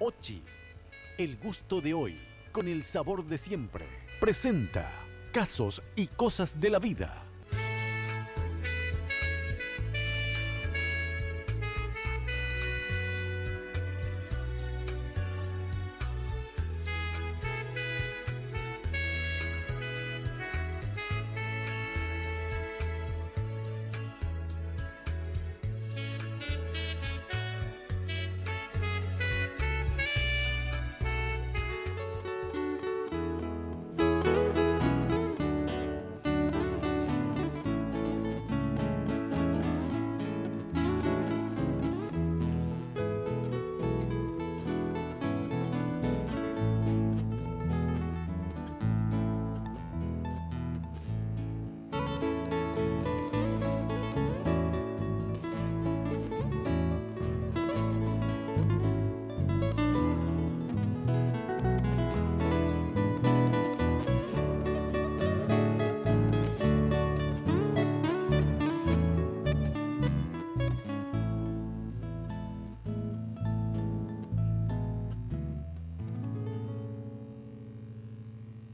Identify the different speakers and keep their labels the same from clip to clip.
Speaker 1: Hochi, el gusto de hoy con el sabor de siempre. Presenta casos y cosas de la vida.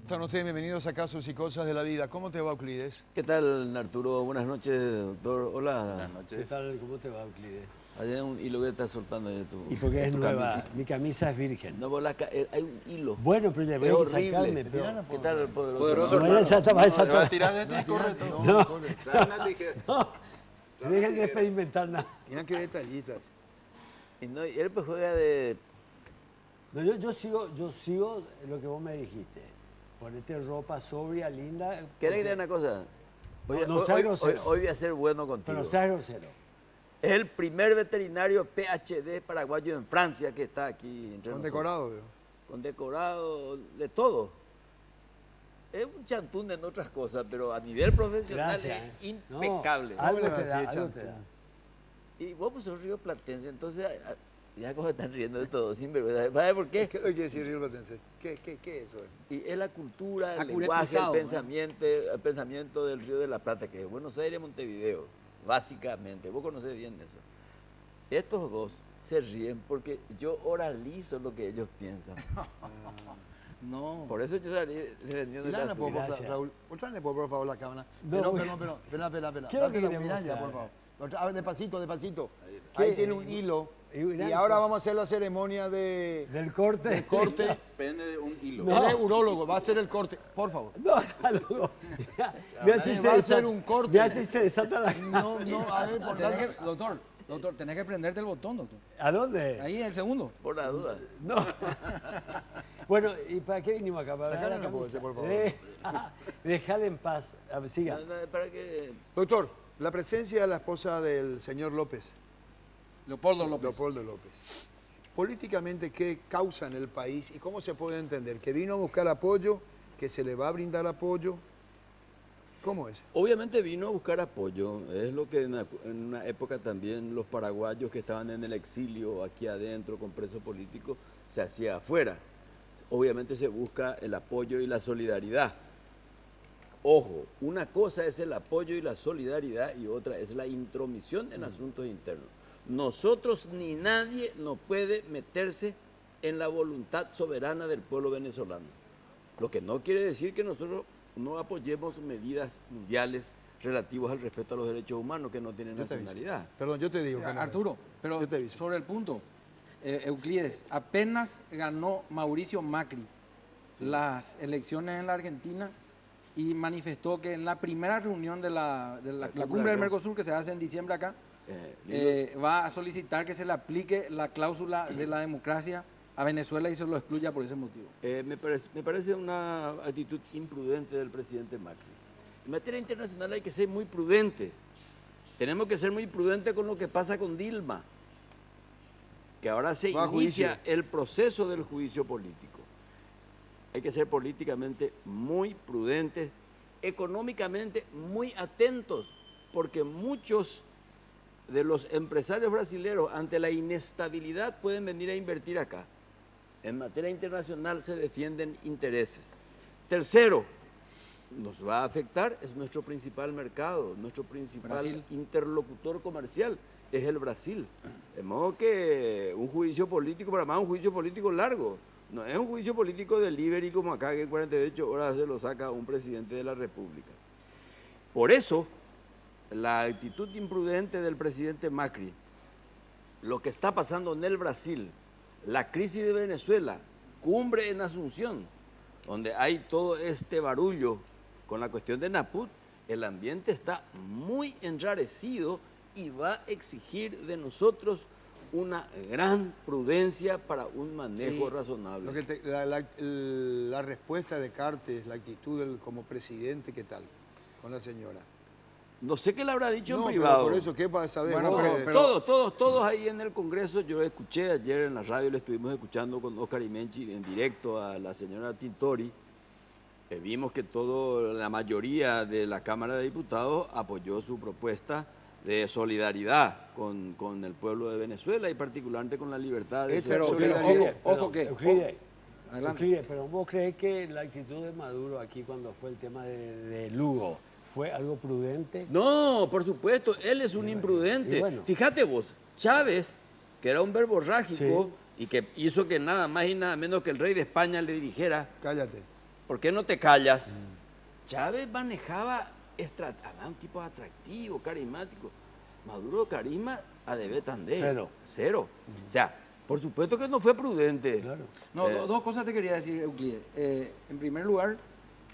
Speaker 2: Están ustedes bienvenidos a Casos y Cosas de la Vida. ¿Cómo te va, Euclides?
Speaker 3: ¿Qué tal, Arturo? Buenas noches, doctor. Hola.
Speaker 4: Buenas noches.
Speaker 5: ¿Qué tal? ¿Cómo te va, Euclides?
Speaker 3: Hay un hilo que estás soltando de tu
Speaker 5: Y porque es
Speaker 3: tu
Speaker 5: nueva,
Speaker 3: camisa.
Speaker 5: mi camisa es virgen.
Speaker 3: No, hay un hilo.
Speaker 5: Bueno, pero ya voy
Speaker 3: Es
Speaker 5: a sacarme.
Speaker 3: horrible.
Speaker 5: Pero...
Speaker 3: ¿Qué tal, poderoso?
Speaker 4: Poderoso.
Speaker 5: No, esa está,
Speaker 4: Te
Speaker 5: esa
Speaker 4: vas a
Speaker 5: está.
Speaker 4: tirar de ti, corre todo.
Speaker 5: No,
Speaker 4: Dale una tijera.
Speaker 5: no, dejen de experimentar nada.
Speaker 2: Mira qué detallitas.
Speaker 3: Y no, y él pues juega de...
Speaker 5: No, yo sigo lo que vos me dijiste. Ponete ropa sobria, linda.
Speaker 3: ¿Querés que te diga una cosa?
Speaker 5: No seas grosero.
Speaker 3: Hoy voy a ser bueno contigo.
Speaker 5: Pero seas grosero.
Speaker 3: Es el primer veterinario PhD paraguayo en Francia que está aquí entre nosotros.
Speaker 2: Condecorado, veo.
Speaker 3: Condecorado de todo. Es un chantún en otras cosas, pero a nivel profesional
Speaker 5: Gracias.
Speaker 3: es impecable.
Speaker 5: No, algo
Speaker 2: ¿Cómo le
Speaker 5: te
Speaker 2: vas a
Speaker 5: da,
Speaker 2: decir,
Speaker 5: algo te
Speaker 2: Chantu?
Speaker 5: da.
Speaker 3: Y vos pues sos río platense, entonces ya como están riendo de todo, sin vergüenza. ¿Sabes por qué?
Speaker 2: ¿Qué quiere decir Río Platense? ¿Qué es eso?
Speaker 3: Y es la cultura, el
Speaker 4: Acuretizado,
Speaker 3: lenguaje, el
Speaker 4: ¿no?
Speaker 3: pensamiento del Río de la Plata, que es Buenos Aires y Montevideo, básicamente. Vos conocés bien eso. Estos dos se ríen porque yo oralizo lo que ellos piensan.
Speaker 4: No.
Speaker 3: Por eso yo salí defendiendo
Speaker 2: Mirá,
Speaker 3: la
Speaker 2: por favor,
Speaker 5: Gracias.
Speaker 2: Raúl. Mostrale, por favor, la cámara.
Speaker 5: No,
Speaker 2: Pero, espera.
Speaker 5: ¿Qué es lo
Speaker 2: Date
Speaker 5: que
Speaker 2: la
Speaker 5: quería
Speaker 2: miralla,
Speaker 5: mostrar?
Speaker 2: por favor. A ver, despacito.
Speaker 5: ¿Qué?
Speaker 2: Ahí tiene un hilo.
Speaker 5: Y una
Speaker 2: Y ahora
Speaker 5: cosa.
Speaker 2: vamos a hacer la ceremonia de
Speaker 5: Del corte.
Speaker 2: corte.
Speaker 4: Depende de un hilo.
Speaker 5: No.
Speaker 2: Él es urólogo, va a hacer el corte. Por favor.
Speaker 5: No, luego. Ve así
Speaker 2: va a hacer un corte.
Speaker 5: Ve así se desata la
Speaker 2: No, a ver, por
Speaker 6: Tenés que, doctor, tenés que prenderte el botón, doctor.
Speaker 5: ¿A dónde?
Speaker 6: Ahí, el segundo.
Speaker 3: Por la duda.
Speaker 5: No. Bueno, ¿y para qué vinimos acá? Para ver
Speaker 2: Sacale
Speaker 5: la
Speaker 2: una
Speaker 5: camisa.
Speaker 2: por favor.
Speaker 5: Dejale en paz. A ver, siga.
Speaker 3: Para que...
Speaker 2: Doctor, la presencia de la esposa del señor López,
Speaker 6: Leopoldo López.
Speaker 2: Leopoldo López. Políticamente, ¿qué causa en el país y cómo se puede entender? ¿Que vino a buscar apoyo? ¿Que se le va a brindar apoyo? ¿Cómo es?
Speaker 3: Obviamente vino a buscar apoyo, es lo que en una época también los paraguayos que estaban en el exilio aquí adentro con presos políticos se hacía afuera. Obviamente se busca el apoyo y la solidaridad. Ojo, una cosa es el apoyo y la solidaridad y otra es la intromisión en asuntos internos. Nosotros ni nadie nos puede meterse en la voluntad soberana del pueblo venezolano. Lo que no quiere decir que nosotros no apoyemos medidas mundiales relativas al respeto a los derechos humanos que no tienen
Speaker 2: Yo te aviso.
Speaker 3: nacionalidad.
Speaker 2: Perdón, yo te digo. que no.
Speaker 6: Arturo, pero
Speaker 2: Yo te aviso.
Speaker 6: sobre el punto, Euclides, apenas ganó Mauricio Macri las elecciones en la Argentina y manifestó que en la primera reunión de la cumbre del Mercosur que se hace en diciembre acá, va a solicitar que se le aplique la cláusula de la democracia a Venezuela y se lo excluya por ese motivo.
Speaker 3: Me parece una actitud imprudente del presidente Macri. En materia internacional hay que ser muy prudente. Tenemos que ser muy prudentes con lo que pasa con Dilma, que ahora se
Speaker 2: Va a
Speaker 3: inicia
Speaker 2: juicio.
Speaker 3: el proceso del juicio político. Hay que ser políticamente muy prudentes, económicamente muy atentos, porque muchos de los empresarios brasileños ante la inestabilidad pueden venir a invertir acá. En materia internacional se defienden intereses. Tercero, nos va a afectar, es nuestro principal mercado, nuestro principal
Speaker 6: Brasil.
Speaker 3: interlocutor comercial, es el Brasil. De modo que un juicio político, pero además un juicio político largo. No es un juicio político delivery como acá que en 48 horas se lo saca un presidente de la República. Por eso, la actitud imprudente del presidente Macri, lo que está pasando en el Brasil, la crisis de Venezuela, cumbre en Asunción, donde hay todo este barullo con la cuestión de Naput, el ambiente está muy enrarecido y va a exigir de nosotros una gran prudencia para un manejo razonable.
Speaker 2: Lo que la respuesta de Cartes, la actitud como presidente, ¿qué tal con la señora?
Speaker 3: No sé qué le habrá dicho
Speaker 2: No,
Speaker 3: en
Speaker 2: pero
Speaker 3: privado.
Speaker 2: por eso, ¿qué vas a saber?
Speaker 6: Bueno,
Speaker 2: vos?
Speaker 3: Todos ahí en el Congreso, yo escuché ayer en la radio, le estuvimos escuchando con Oscar Imenchi en directo a la señora Tintori. Vimos que la mayoría de la Cámara de Diputados apoyó su propuesta de solidaridad con el pueblo de Venezuela y particularmente con la libertad de
Speaker 2: Esa
Speaker 3: expresión.
Speaker 2: solidaridad.
Speaker 6: ojo que...
Speaker 5: Euclides, pero ¿vos crees que la actitud de Maduro aquí cuando fue el tema de Lugo fue algo prudente?
Speaker 3: No, por supuesto, él es un imprudente.
Speaker 5: y bueno.
Speaker 3: Fíjate vos, Chávez, que era un verborrágico
Speaker 5: Sí.
Speaker 3: y que hizo que nada más y nada menos que el rey de España le dijera,
Speaker 2: Cállate.
Speaker 3: ¿por qué no te callas? Chávez manejaba un tipo atractivo, carismático. Maduro carisma a debe tandé.
Speaker 5: Cero.
Speaker 3: O sea, por supuesto que no fue prudente.
Speaker 5: Claro.
Speaker 6: No, dos cosas te quería decir, Euclides. En primer lugar,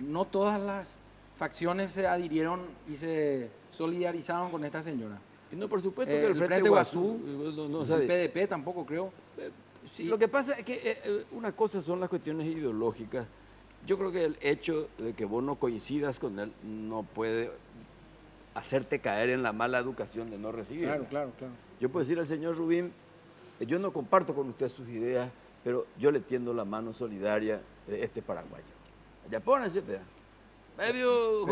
Speaker 6: no todas las facciones se adhirieron y se solidarizaron con esta señora.
Speaker 3: Y no, por supuesto que
Speaker 6: El Frente Guazú,
Speaker 3: no
Speaker 6: el
Speaker 3: sabe.
Speaker 6: PDP tampoco creo.
Speaker 3: Sí, lo que pasa es que una cosa son las cuestiones ideológicas. Yo creo que el hecho de que vos no coincidas con él no puede hacerte caer en la mala educación de no recibir.
Speaker 6: Claro.
Speaker 3: Yo puedo decir al señor Rubín, yo no comparto con usted sus ideas, pero yo le tiendo la mano solidaria de este paraguayo. Ya pónganse, peda.
Speaker 2: Pero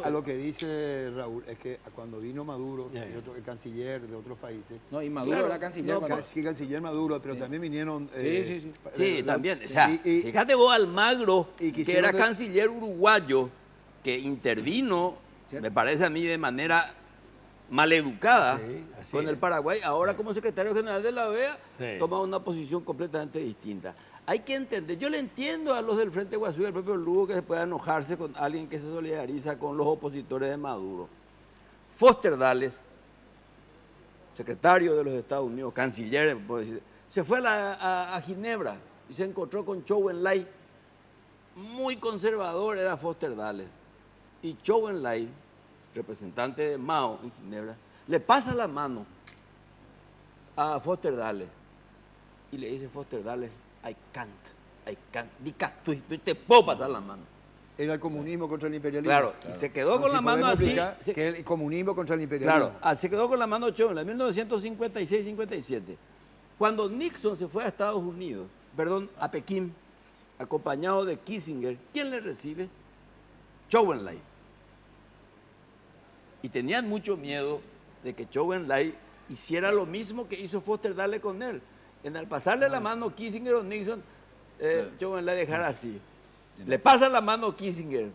Speaker 2: a lo que dice Raúl es que cuando vino Maduro, el canciller de otros países,
Speaker 6: No, y Maduro
Speaker 3: Claro,
Speaker 6: era canciller.
Speaker 3: no,
Speaker 6: cuando-
Speaker 2: sí, canciller Maduro, pero también vinieron...
Speaker 3: Sí, también. O sea,
Speaker 2: y-
Speaker 3: fíjate vos, Almagro,
Speaker 2: y
Speaker 3: que
Speaker 2: quisieron
Speaker 3: era canciller uruguayo, que intervino,
Speaker 6: ¿Cierto?
Speaker 3: me parece a mí, de manera maleducada
Speaker 5: Sí, así
Speaker 3: con el
Speaker 5: es.
Speaker 3: Paraguay. Ahora, como secretario general de la OEA,
Speaker 5: Sí.
Speaker 3: toma una posición completamente distinta. Hay que entender, yo le entiendo a los del Frente Guazú y al propio Lugo que se pueda enojarse con alguien que se solidariza con los opositores de Maduro. Foster Dulles, secretario de los Estados Unidos, canciller, puedo decir, se fue a Ginebra y se encontró con Zhou Enlai, muy conservador era Foster Dulles. Y Zhou Enlai, representante de Mao en Ginebra, le pasa la mano a Foster Dulles y le dice Foster Dulles, I can't, tú te puedo pasar la mano.
Speaker 2: Era el comunismo contra el imperialismo.
Speaker 3: Claro, y se quedó con
Speaker 2: Si
Speaker 3: la mano
Speaker 2: podemos
Speaker 3: así.
Speaker 2: explicar que el comunismo contra el imperialismo.
Speaker 3: Claro, se quedó con la mano Zhou en 1956-57. Cuando Nixon se fue a Estados Unidos, a Pekín, acompañado de Kissinger, ¿quién le recibe? Zhou Enlai. Y tenían mucho miedo de que Zhou Enlai hiciera lo mismo que hizo Foster Dulles con él. Al pasarle la mano Kissinger o Nixon, Zhou Enlai dejara así. Le pasa la mano Kissinger,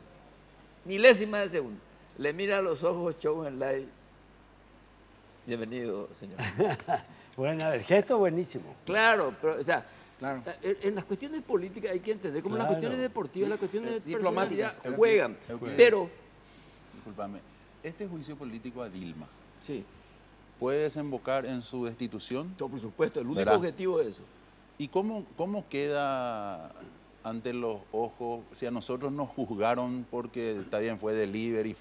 Speaker 3: milésima de segundo. Le mira a los ojos Zhou Enlai. Bienvenido, señor.
Speaker 5: Bueno, el gesto buenísimo.
Speaker 3: Claro, pero, o sea,
Speaker 6: Claro.
Speaker 3: en las cuestiones políticas hay que entender, como en las
Speaker 5: Claro.
Speaker 3: cuestiones deportivas, las cuestiones de
Speaker 6: Diplomáticas.
Speaker 3: personalidad juegan.
Speaker 4: Euclides.
Speaker 3: Pero,
Speaker 4: Discúlpame, este juicio político a Dilma
Speaker 3: sí,
Speaker 4: puede desembocar en su destitución.
Speaker 3: por supuesto, el único
Speaker 4: ¿Verdad?
Speaker 3: objetivo es eso.
Speaker 4: ¿Y cómo queda ante los ojos? Si a nosotros nos juzgaron porque está bien, fue delivery,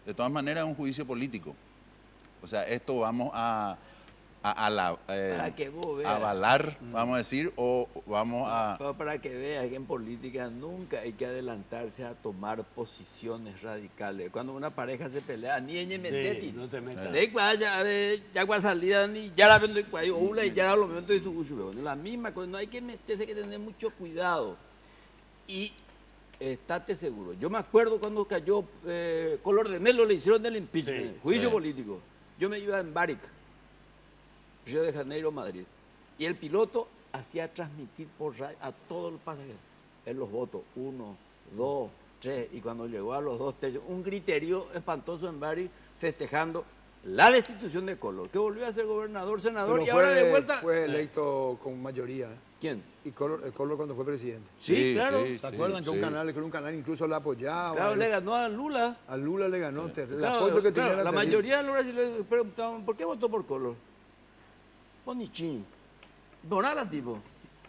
Speaker 4: de todas maneras es un juicio político. O sea, esto vamos a
Speaker 3: Para que vos veas.
Speaker 4: avalar, vamos a decir, o vamos a...
Speaker 3: Pero para que veas que en política nunca hay que adelantarse a tomar posiciones radicales. Cuando una pareja se pelea, ni ella meteti.
Speaker 5: no te metas.
Speaker 3: De cuaya, ya cua salida ni ya la vendo cuayo, o una y ya lo vendo y tu uso. La misma cosa, no hay que meterse, hay que tener mucho cuidado. Y estate seguro. Yo me acuerdo cuando cayó Color de Melo, le hicieron el impeachment,
Speaker 5: Sí,
Speaker 3: juicio
Speaker 4: sí.
Speaker 3: político. Yo me iba en Baric, Río de Janeiro, Madrid. Y el piloto hacía transmitir por radio a todos los pasajeros. Él los votos, 1, 2, 3. Y cuando llegó a los 2 tercios, un griterío espantoso en Bari, festejando. la destitución de Collor, que volvió a ser gobernador, senador
Speaker 2: Pero
Speaker 3: y ahora de vuelta...
Speaker 2: fue electo con mayoría.
Speaker 3: ¿Quién?
Speaker 2: Y Collor cuando fue presidente.
Speaker 3: Sí, claro.
Speaker 2: ¿Se acuerdan que un canal incluso la apoyaba?
Speaker 3: Claro, le ganó a Lula.
Speaker 2: A Lula le ganó. El
Speaker 3: Claro,
Speaker 2: apoyo que
Speaker 3: claro,
Speaker 2: tenía
Speaker 3: la
Speaker 2: terrible.
Speaker 3: mayoría de los brasileños preguntaban, ¿por qué votó por Collor? Bonichín. Bonara, tipo.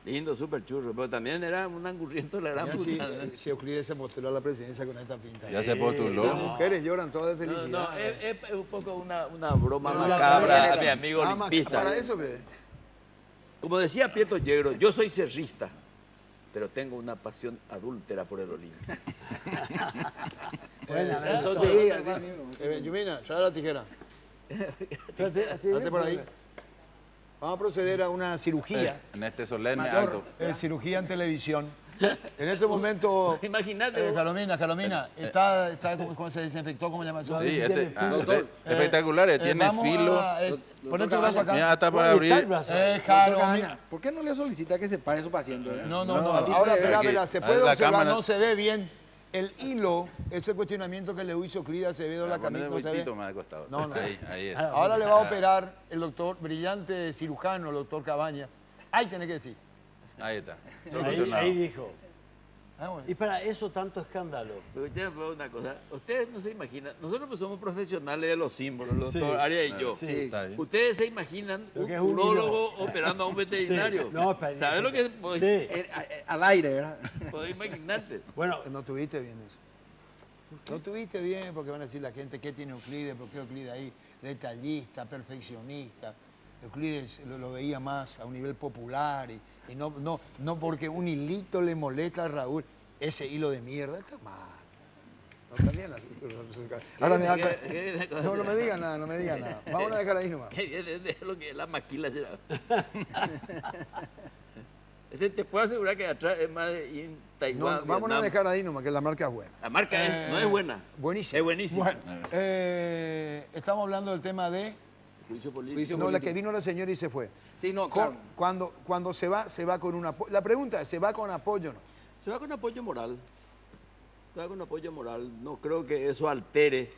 Speaker 3: Lindo, súper churro, pero también era un angurriento la gran
Speaker 2: Ya
Speaker 3: puta.
Speaker 2: si Euclides se postuló a la presidencia con esta pinta.
Speaker 4: Ya se postuló.
Speaker 2: Las mujeres lloran todas de
Speaker 3: No,
Speaker 2: felicidad.
Speaker 3: no, es un poco una broma
Speaker 2: No,
Speaker 3: macabra a mi amigo
Speaker 2: Ah,
Speaker 3: olimpista.
Speaker 2: Para eso que...
Speaker 3: Como decía Pietro Yegro, yo soy cerrista, pero tengo una pasión adúltera por el Olimpia.
Speaker 2: Entonces,
Speaker 6: Sí, así mismo.
Speaker 2: Yumina, trae la tijera. Date por ahí. Vamos a proceder a una cirugía.
Speaker 4: En este solemne acto.
Speaker 2: Cirugía en televisión. En este momento,
Speaker 3: Imagínate.
Speaker 2: Carolina, está ¿cómo se desinfectó? ¿Cómo se llama eso?
Speaker 4: Sí, espectacular, tiene
Speaker 2: vamos
Speaker 4: filo.
Speaker 2: poner tu brazo acá.
Speaker 4: Mira, hasta para abrir.
Speaker 6: Doctor
Speaker 2: Jaro,
Speaker 6: Cabaña, ¿por qué no le solicita que separe su paciente?
Speaker 2: No.
Speaker 6: Así
Speaker 2: Ahora,
Speaker 6: te ve.
Speaker 2: espera, se puede
Speaker 4: La
Speaker 2: observar,
Speaker 4: cámara-
Speaker 2: no se ve bien. El hilo, ese cuestionamiento que le hizo Crida Acevedo, la camisa no se ve.
Speaker 4: Me ha costado.
Speaker 2: No, no.
Speaker 4: Ahí está.
Speaker 2: Ahora le va a operar el doctor, brillante cirujano, el doctor Cabañas. Ahí tenés que decir.
Speaker 4: Ahí está.
Speaker 5: Ahí
Speaker 4: Solucionado.
Speaker 5: dijo.
Speaker 2: Ah, bueno.
Speaker 5: Y para eso tanto escándalo.
Speaker 3: Pero ustedes me una cosa, ustedes no se imaginan, nosotros pues somos profesionales de los símbolos, el
Speaker 5: Sí.
Speaker 3: doctor Arias y yo.
Speaker 5: Sí.
Speaker 4: Está bien.
Speaker 3: Ustedes se imaginan
Speaker 5: Lo
Speaker 3: un
Speaker 5: que es un
Speaker 3: urólogo operando a un veterinario.
Speaker 5: Sí. No, espera,
Speaker 3: ¿Sabes lo que
Speaker 5: Sí.
Speaker 6: Al aire, ¿verdad?
Speaker 3: podés imaginarte?
Speaker 5: Bueno,
Speaker 2: No tuviste bien eso. No tuviste bien porque van a decir la gente, ¿qué tiene Euclides? ¿Por qué Euclides ahí? Detallista, perfeccionista. Euclides lo veía más a un nivel popular y no porque un hilito le molesta a Raúl. Ese hilo de mierda está mal. No, también ahora me da... No me digan nada, no me digan nada. Vamos a dejar ahí nomás.
Speaker 3: De lo que es la maquila será. Te puedo asegurar que atrás es más de en
Speaker 2: No,
Speaker 3: Taiwán.
Speaker 2: vamos a
Speaker 3: Vietnam.
Speaker 2: dejar ahí nomás, que la marca es buena.
Speaker 3: La marca no es buena.
Speaker 2: Buenísimo.
Speaker 3: Es buenísima.
Speaker 2: Bueno, estamos hablando del tema de...
Speaker 3: Juicio político.
Speaker 6: Juicio
Speaker 2: No, la
Speaker 6: político.
Speaker 2: que vino la señora y se fue.
Speaker 6: Sí, no, claro.
Speaker 2: Cuando se va con un apoyo. La pregunta es, ¿se va con apoyo o no?
Speaker 3: Se va con apoyo moral. Se va con apoyo moral. No creo que eso altere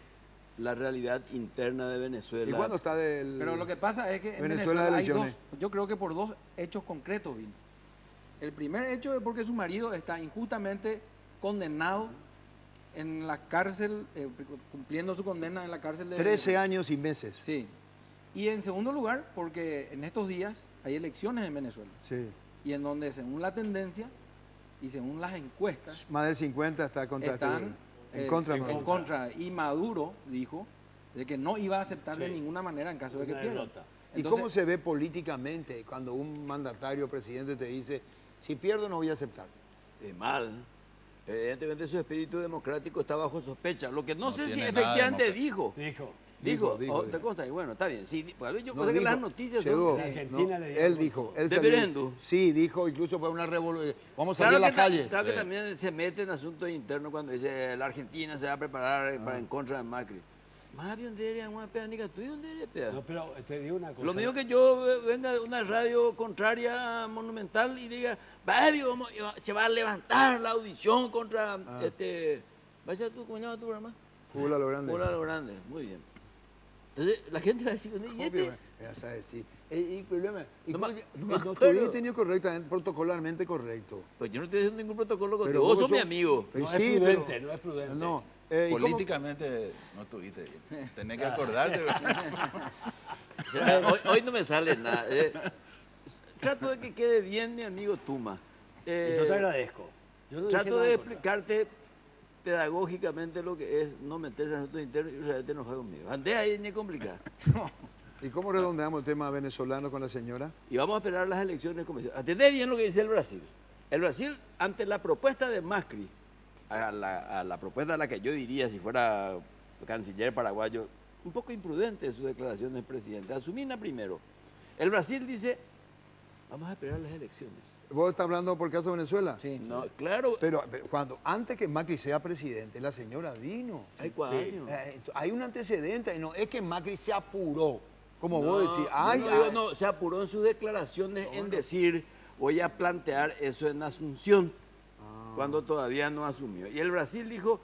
Speaker 3: la realidad interna de Venezuela.
Speaker 2: ¿Y cuándo está del...?
Speaker 6: Pero lo que pasa es que en
Speaker 2: Venezuela
Speaker 6: Venezuela hay
Speaker 2: elecciones.
Speaker 6: yo creo que por dos hechos concretos vino. El primer hecho es porque su marido está injustamente condenado en la cárcel, cumpliendo su condena en la cárcel de...
Speaker 2: 13 años y meses.
Speaker 6: Sí. Y en segundo lugar, porque en estos días hay elecciones en Venezuela.
Speaker 2: Sí.
Speaker 6: Y en donde según la tendencia y según las encuestas,
Speaker 2: Más del 50 está contra...
Speaker 6: están
Speaker 2: en contra.
Speaker 6: en
Speaker 2: Maduro.
Speaker 6: contra. Y Maduro dijo de que no iba a aceptar de
Speaker 5: Sí.
Speaker 6: ninguna manera en caso de que
Speaker 5: Una
Speaker 6: pierda.
Speaker 5: derrota.
Speaker 2: ¿Y
Speaker 6: Entonces,
Speaker 2: cómo se ve políticamente cuando un mandatario presidente te dice, si pierdo no voy a aceptar?
Speaker 3: Mal. Evidentemente su espíritu democrático está bajo sospecha. Lo que no,
Speaker 4: No
Speaker 3: sé si
Speaker 4: tiene nada
Speaker 3: efectivamente
Speaker 4: democrático.
Speaker 3: dijo.
Speaker 5: Dijo.
Speaker 2: Dijo.
Speaker 3: ¿Te consta? Y bueno, está bien. Sí, pues, a ver, yo
Speaker 2: No,
Speaker 3: pensé que
Speaker 2: dijo,
Speaker 3: las noticias
Speaker 2: llegó,
Speaker 3: son...
Speaker 5: Sí, Argentina le dijo
Speaker 2: él
Speaker 5: con
Speaker 2: dijo. Él
Speaker 3: ¿De
Speaker 2: salió-
Speaker 3: Berendo?
Speaker 2: Sí, dijo, incluso fue una revolución. Vamos a salir a la calle.
Speaker 3: Claro que
Speaker 4: Sí.
Speaker 3: también se mete en asuntos internos cuando dice la Argentina se va a preparar para en contra de Macri. Más bien debería una pedanica tuya, ¿dónde eres peda?
Speaker 5: No, pero te digo una cosa.
Speaker 3: Lo mismo que yo venga de una radio contraria a Monumental y diga, "Baby, se va a levantar la audición contra vaya tu cuñado, tu programa.
Speaker 2: Fútbol a lo grande.
Speaker 3: Hola, lo grande, muy bien. Entonces la gente va a decir, ¿y este?
Speaker 2: Obvio, vas a decir. El problema,
Speaker 3: No me- no me
Speaker 2: no
Speaker 3: acuerdo.
Speaker 2: estuviese tenido correctamente, protocolarmente correcto.
Speaker 3: Pues yo no estoy haciendo ningún protocolo contigo,
Speaker 2: Pero
Speaker 3: vos
Speaker 2: vos
Speaker 3: sos mi
Speaker 2: sos-
Speaker 3: amigo.
Speaker 5: No es
Speaker 2: Sí,
Speaker 5: prudente,
Speaker 2: pero-
Speaker 5: no es prudente.
Speaker 2: No. ¿y cómo-
Speaker 4: Políticamente no estuviste bien. Tenés que acordarte.
Speaker 3: O sea, hoy no me sale nada. Trato de que quede bien mi amigo Tuma.
Speaker 5: Y yo te agradezco. Yo no dije
Speaker 3: Trato
Speaker 5: nada
Speaker 3: de
Speaker 5: en contra.
Speaker 3: explicarte pedagógicamente lo que es no meterse en asuntos internos y realmente enojar conmigo. Andé ahí ni complicado.
Speaker 2: ¿Y cómo redondeamos el tema venezolano con la señora?
Speaker 3: Y vamos a esperar las elecciones convencionales. Atendé bien lo que dice el Brasil. El Brasil, ante la propuesta de Macri, a la propuesta a la que yo diría si fuera canciller paraguayo, un poco imprudente sus declaraciones del presidente. Asumina primero. El Brasil dice, vamos a esperar las elecciones.
Speaker 2: ¿Vos estás hablando por caso de Venezuela?
Speaker 6: sí.
Speaker 3: No, claro,
Speaker 2: Pero antes que Macri sea presidente, la señora vino.
Speaker 3: hay 4 años.
Speaker 2: Hay un antecedente, no es que Macri se apuró, como vos decís.
Speaker 3: No, se apuró en sus declaraciones en decir, voy a plantear eso en Asunción, cuando todavía no asumió. Y el Brasil dijo,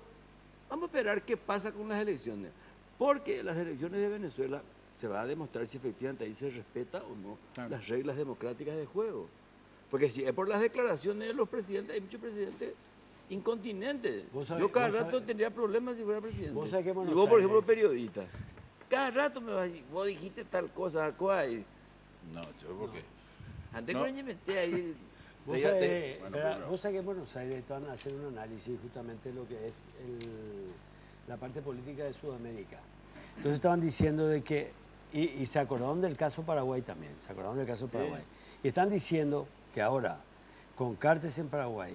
Speaker 3: vamos a esperar qué pasa con las elecciones. Porque las elecciones de Venezuela se va a demostrar si efectivamente ahí se respeta o no
Speaker 6: Claro.
Speaker 3: las reglas democráticas de juego. Porque si es por las declaraciones de los presidentes, hay muchos presidentes incontinentes.
Speaker 5: Vos sabés-
Speaker 3: Yo cada
Speaker 5: vos
Speaker 3: rato
Speaker 5: sabés-
Speaker 3: tendría problemas si fuera presidente.
Speaker 5: Vos sabés que
Speaker 3: y
Speaker 5: Buenos
Speaker 3: vos, por ejemplo,
Speaker 5: Aires-
Speaker 3: periodista. Cada rato me vas a decir, vos dijiste tal cosa, ¿cuál?
Speaker 4: No, yo porque...
Speaker 3: Antes
Speaker 4: No.
Speaker 3: que me metí ahí.
Speaker 5: Vos
Speaker 4: Fíjate,
Speaker 5: sabés,
Speaker 4: bueno,
Speaker 5: ¿verdad?
Speaker 4: pero-
Speaker 5: Vos sabés que en Buenos Aires están a hacer un análisis justamente de lo que es la parte política de Sudamérica. Entonces estaban diciendo de que, y se acordaron del caso Paraguay también, se acordaron del caso Paraguay. Y están diciendo que ahora, con Cartes en Paraguay,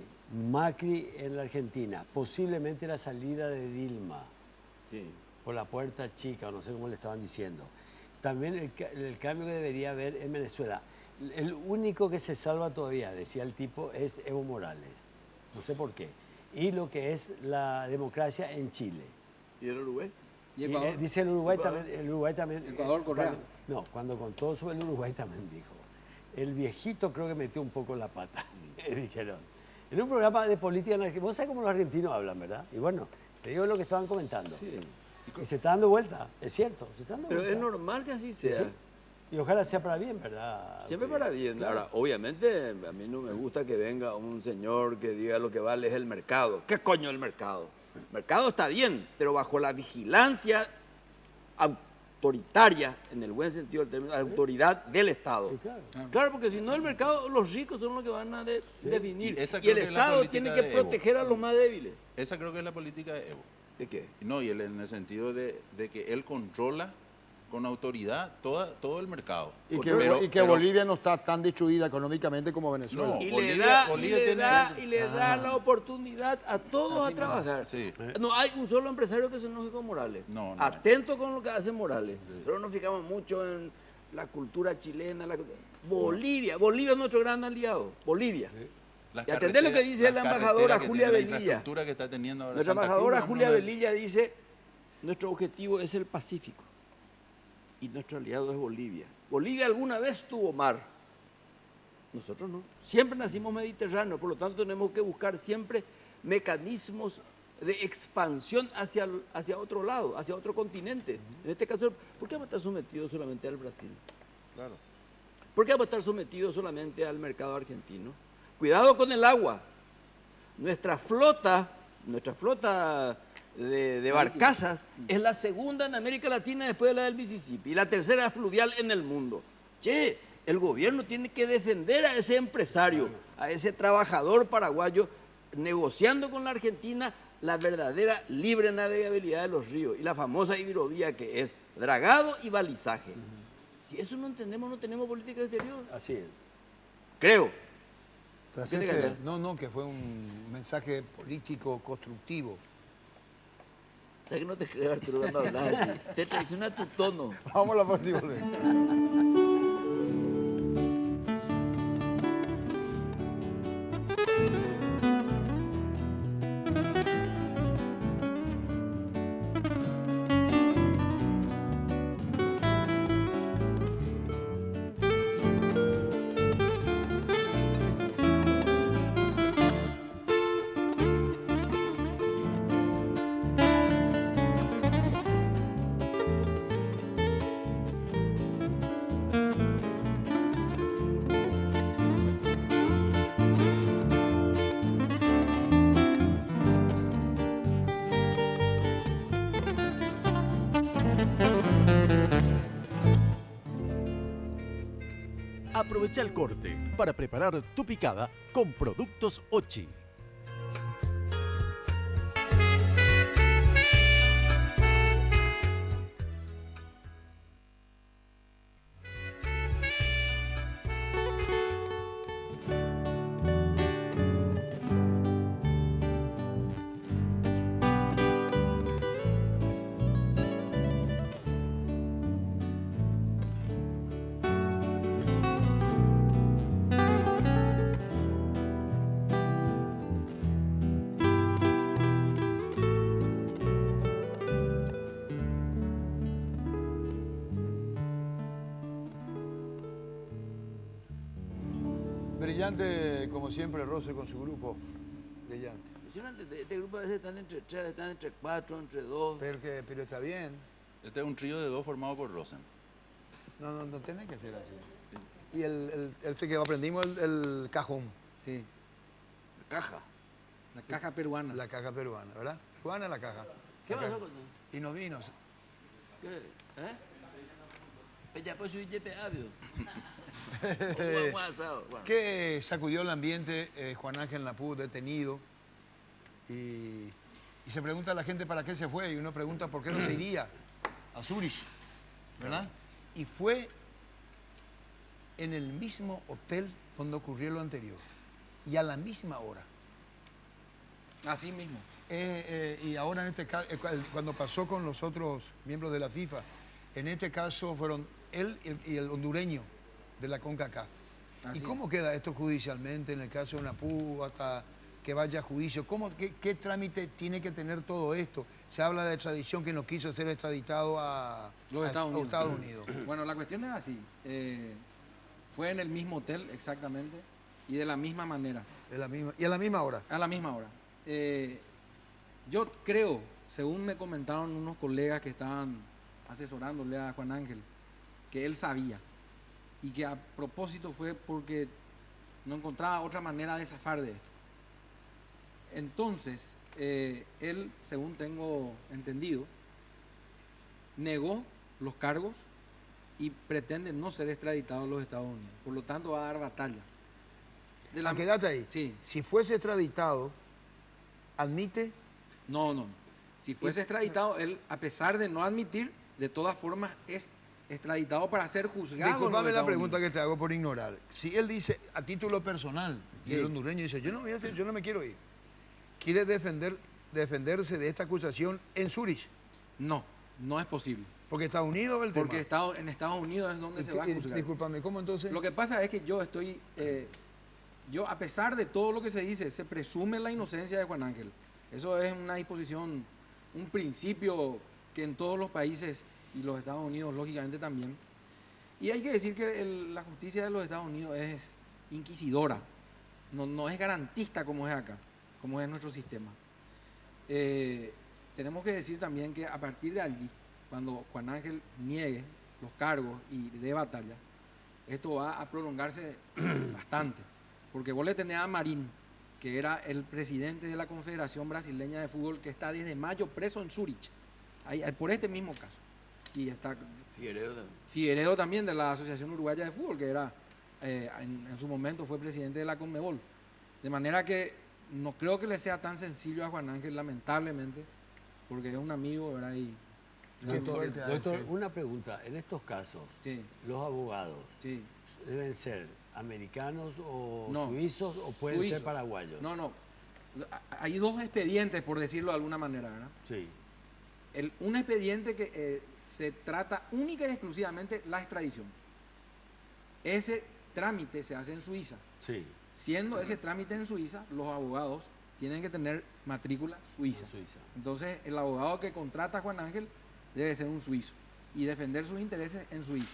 Speaker 5: Macri en la Argentina, posiblemente la salida de Dilma
Speaker 3: Sí.
Speaker 5: por la puerta chica, o no sé cómo le estaban diciendo. También el cambio que debería haber en Venezuela. El único que se salva todavía, decía el tipo, es Evo Morales. No sé por qué. Y lo que es la democracia en Chile.
Speaker 3: ¿Y el Uruguay?
Speaker 6: ¿Y Ecuador?
Speaker 5: Dice el Uruguay
Speaker 3: Ecuador.
Speaker 5: también. El Uruguay también
Speaker 6: Ecuador, Correa.
Speaker 5: Cuando contó sobre el Uruguay también dijo. El viejito creo que metió un poco la pata, dijeron. En un programa de política en Argentina, vos sabés cómo los argentinos hablan, ¿verdad? Y bueno, te digo lo que estaban comentando.
Speaker 3: Sí.
Speaker 5: Y se está dando vuelta, es cierto, se está dando
Speaker 3: Pero
Speaker 5: vuelta.
Speaker 3: es normal que así
Speaker 5: Sí,
Speaker 3: sea.
Speaker 5: sí. Y ojalá sea para bien, ¿verdad?
Speaker 3: Siempre
Speaker 5: Porque-
Speaker 3: para bien.
Speaker 5: Claro.
Speaker 3: Ahora, obviamente, a mí no me gusta que venga un señor que diga lo que vale es el mercado. ¿Qué coño el mercado? El mercado está bien, pero bajo la vigilancia autoritaria, en el buen sentido del término, autoridad del Estado.
Speaker 5: Sí, claro.
Speaker 3: Claro, porque si no el mercado, los ricos son los que van a definir.
Speaker 4: Y esa
Speaker 3: Y
Speaker 4: creo
Speaker 3: el
Speaker 4: que es la
Speaker 3: Estado
Speaker 4: política
Speaker 3: tiene que
Speaker 4: de Evo.
Speaker 3: proteger a los más débiles.
Speaker 4: Esa creo que es la política de Evo.
Speaker 3: ¿De qué?
Speaker 4: No, y él en el sentido de que él controla con autoridad todo el mercado.
Speaker 2: Y que,
Speaker 4: Pero-
Speaker 2: Bolivia no está tan destruida económicamente como Venezuela.
Speaker 4: No.
Speaker 3: Y
Speaker 4: Bolivia
Speaker 3: le
Speaker 4: tiene-
Speaker 3: da la oportunidad a todos a trabajar.
Speaker 4: Sí.
Speaker 3: No hay un solo empresario que se enoje con Morales.
Speaker 4: No, no
Speaker 3: Atento con lo que hace Morales. Pero nos fijamos mucho en la cultura chilena. Bolivia es nuestro gran aliado. Bolivia.
Speaker 4: Las
Speaker 3: Y atendé lo que
Speaker 4: carreteras-
Speaker 3: dice la
Speaker 4: las
Speaker 3: embajadora
Speaker 4: carreteras que
Speaker 3: Julia
Speaker 4: tiene, la
Speaker 3: Velilla.
Speaker 4: infraestructura que está teniendo ahora
Speaker 3: Nuestra
Speaker 4: Santa
Speaker 3: embajadora
Speaker 4: Cruz,
Speaker 3: Julia
Speaker 4: uno de-
Speaker 3: Velilla dice, nuestro objetivo es el Pacífico y nuestro aliado es Bolivia. Bolivia alguna vez tuvo mar, nosotros no. Siempre nacimos mediterráneos, por lo tanto tenemos que buscar siempre mecanismos de expansión hacia otro lado, hacia otro continente. En este caso, ¿por qué vamos a estar sometidos solamente al Brasil?
Speaker 4: Claro.
Speaker 3: ¿Por qué vamos a estar sometidos solamente al mercado argentino? Cuidado con el agua. Nuestra flota de barcazas es la segunda en América Latina después de la del Mississippi y la tercera fluvial en el mundo. Che, el gobierno tiene que defender a ese empresario, a ese trabajador paraguayo, negociando con la Argentina la verdadera libre navegabilidad de los ríos y la famosa hidrovía que es dragado y balizaje. Si eso no entendemos, no tenemos política exterior.
Speaker 5: Así es.
Speaker 3: Creo.
Speaker 2: Trascende-
Speaker 3: ¿Qué te callas?
Speaker 2: no, que fue un mensaje político constructivo.
Speaker 3: ¿Sabes que no te creo, Arturo, cuando hablas así? Te traiciona tu tono.
Speaker 2: Vamos a la próxima.
Speaker 1: Aprovecha el corte para preparar tu picada con productos Ochi.
Speaker 2: Brillante, como siempre, Rose con su grupo. Brillante.
Speaker 3: Impresionante, este grupo a veces están entre 3, están entre 4, entre 2.
Speaker 2: Pero está bien.
Speaker 4: Este es un trío de dos formado por Rosen.
Speaker 2: No tiene que ser así. Y el que aprendimos el cajón,
Speaker 6: Sí,
Speaker 3: Caja.
Speaker 6: la caja peruana.
Speaker 2: la caja peruana, ¿verdad? Peruana la caja.
Speaker 3: ¿Qué
Speaker 2: La
Speaker 3: pasó
Speaker 2: caja.
Speaker 3: con eso?
Speaker 2: Y nos vino.
Speaker 3: ¿Qué? ¿Eh? Ya pues soy jefe ávido.
Speaker 2: ¿Qué sacudió el ambiente Juan Ángel Naput, detenido? Y se pregunta a la gente para qué se fue, y uno pregunta por qué no se iría a Zurich, ¿verdad? Y fue en el mismo hotel donde ocurrió lo anterior, y a la misma hora.
Speaker 6: Así mismo.
Speaker 2: Y ahora en este caso, cuando pasó con los otros miembros de la FIFA, en este caso fueron él y el hondureño de la CONCACAF.
Speaker 6: Así
Speaker 2: ¿Y cómo queda esto judicialmente en el caso de Naput hasta que vaya a juicio? ¿Qué trámite tiene que tener todo esto? Se habla de extradición, que no quiso ser extraditado a
Speaker 6: Los Estados
Speaker 2: Estados
Speaker 6: Unidos.
Speaker 2: Unidos.
Speaker 6: Bueno, la cuestión es así. Fue en el mismo hotel, exactamente, y de la misma manera.
Speaker 2: Y a la misma hora.
Speaker 6: A la misma hora. Yo creo, según me comentaron unos colegas que estaban asesorándole a Juan Ángel, que él sabía y que a propósito fue porque no encontraba otra manera de zafar de esto. Entonces, él, según tengo entendido, negó los cargos y pretende no ser extraditado a los Estados Unidos. Por lo tanto, va a dar batalla.
Speaker 2: Quédate ahí.
Speaker 6: Sí.
Speaker 2: Si fuese extraditado, admite.
Speaker 6: No. Si fuese extraditado, él, a pesar de no admitir, de todas formas es extraditado para ser juzgado.
Speaker 2: Disculpame la pregunta que te hago por ignorar. Si él dice a título personal, y el hondureño dice, yo no me quiero ir, quiere defenderse de esta acusación en Zurich.
Speaker 6: No es posible.
Speaker 2: Porque Estados Unidos es el tema.
Speaker 6: Porque en Estados Unidos es donde se va a juzgar.
Speaker 2: Discúlpame, ¿cómo entonces?
Speaker 6: Lo que pasa es que yo a pesar de todo lo que se dice, se presume la inocencia de Juan Ángel. Eso es una disposición, un principio que en todos los países y los Estados Unidos lógicamente también. Y hay que decir que la justicia de los Estados Unidos es inquisidora, no es garantista como es acá, como es nuestro sistema. Tenemos que decir también que a partir de allí, cuando Juan Ángel niegue los cargos y dé batalla, esto va a prolongarse bastante. Porque vos le tenés a Marín, que era el presidente de la Confederación Brasileña de Fútbol, que está desde mayo preso en Zurich, por este mismo caso. Y está Figueredo también, de la Asociación Uruguaya de Fútbol, que era en su momento fue presidente de la Conmebol. De manera que no creo que le sea tan sencillo a Juan Ángel, lamentablemente, porque es un amigo, ¿verdad?
Speaker 5: Doctor, una pregunta. En estos casos,
Speaker 6: Sí.
Speaker 5: ¿los abogados
Speaker 6: Sí.
Speaker 5: deben ser americanos o
Speaker 6: No,
Speaker 5: suizos o pueden
Speaker 6: suizos.
Speaker 5: ser paraguayos?
Speaker 6: No. Hay dos expedientes, por decirlo de alguna manera, ¿verdad?
Speaker 5: Sí.
Speaker 6: Un expediente que se trata única y exclusivamente la extradición. Ese trámite se hace en Suiza.
Speaker 5: Sí.
Speaker 6: Siendo ese trámite en Suiza, los abogados tienen que tener matrícula suiza.
Speaker 5: Suiza.
Speaker 6: Entonces, el abogado que contrata a Juan Ángel debe ser un suizo y defender sus intereses en Suiza.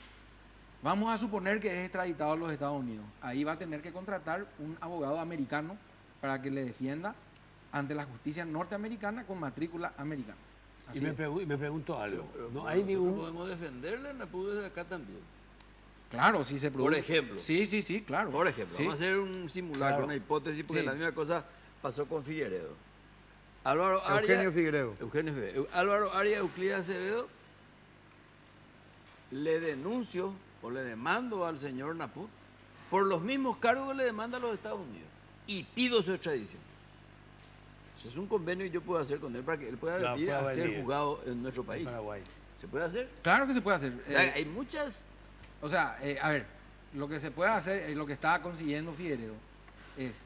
Speaker 6: Vamos a suponer que es extraditado a los Estados Unidos. Ahí va a tener que contratar un abogado americano para que le defienda ante la justicia norteamericana con matrícula americana.
Speaker 5: Y me pregunto algo.
Speaker 3: Pero
Speaker 5: No hay
Speaker 3: nosotros
Speaker 5: ningún...
Speaker 3: podemos defenderle a Naput desde acá también.
Speaker 6: Claro, si se produce.
Speaker 3: Por ejemplo.
Speaker 6: Sí, claro.
Speaker 3: Por ejemplo,
Speaker 6: Sí.
Speaker 3: vamos a hacer un simulacro,
Speaker 5: Claro.
Speaker 3: una hipótesis, porque
Speaker 6: Sí.
Speaker 3: la misma cosa pasó con Figueredo. Álvaro
Speaker 2: Eugenio Figueredo.
Speaker 3: Álvaro Arias Euclides Acevedo, le denuncio o le demando al señor Naput por los mismos cargos que le demanda a los Estados Unidos y pido su extradición. Eso es un convenio que yo puedo hacer con él para que él pueda
Speaker 5: Claro,
Speaker 3: venir
Speaker 5: pueda
Speaker 3: a ser
Speaker 5: venir.
Speaker 3: juzgado en nuestro país.
Speaker 5: Paraguay.
Speaker 3: ¿Se puede hacer?
Speaker 6: Claro que se puede hacer.
Speaker 3: O sea, hay muchas...
Speaker 6: A ver, lo que se puede hacer, lo que estaba consiguiendo Figueredo, es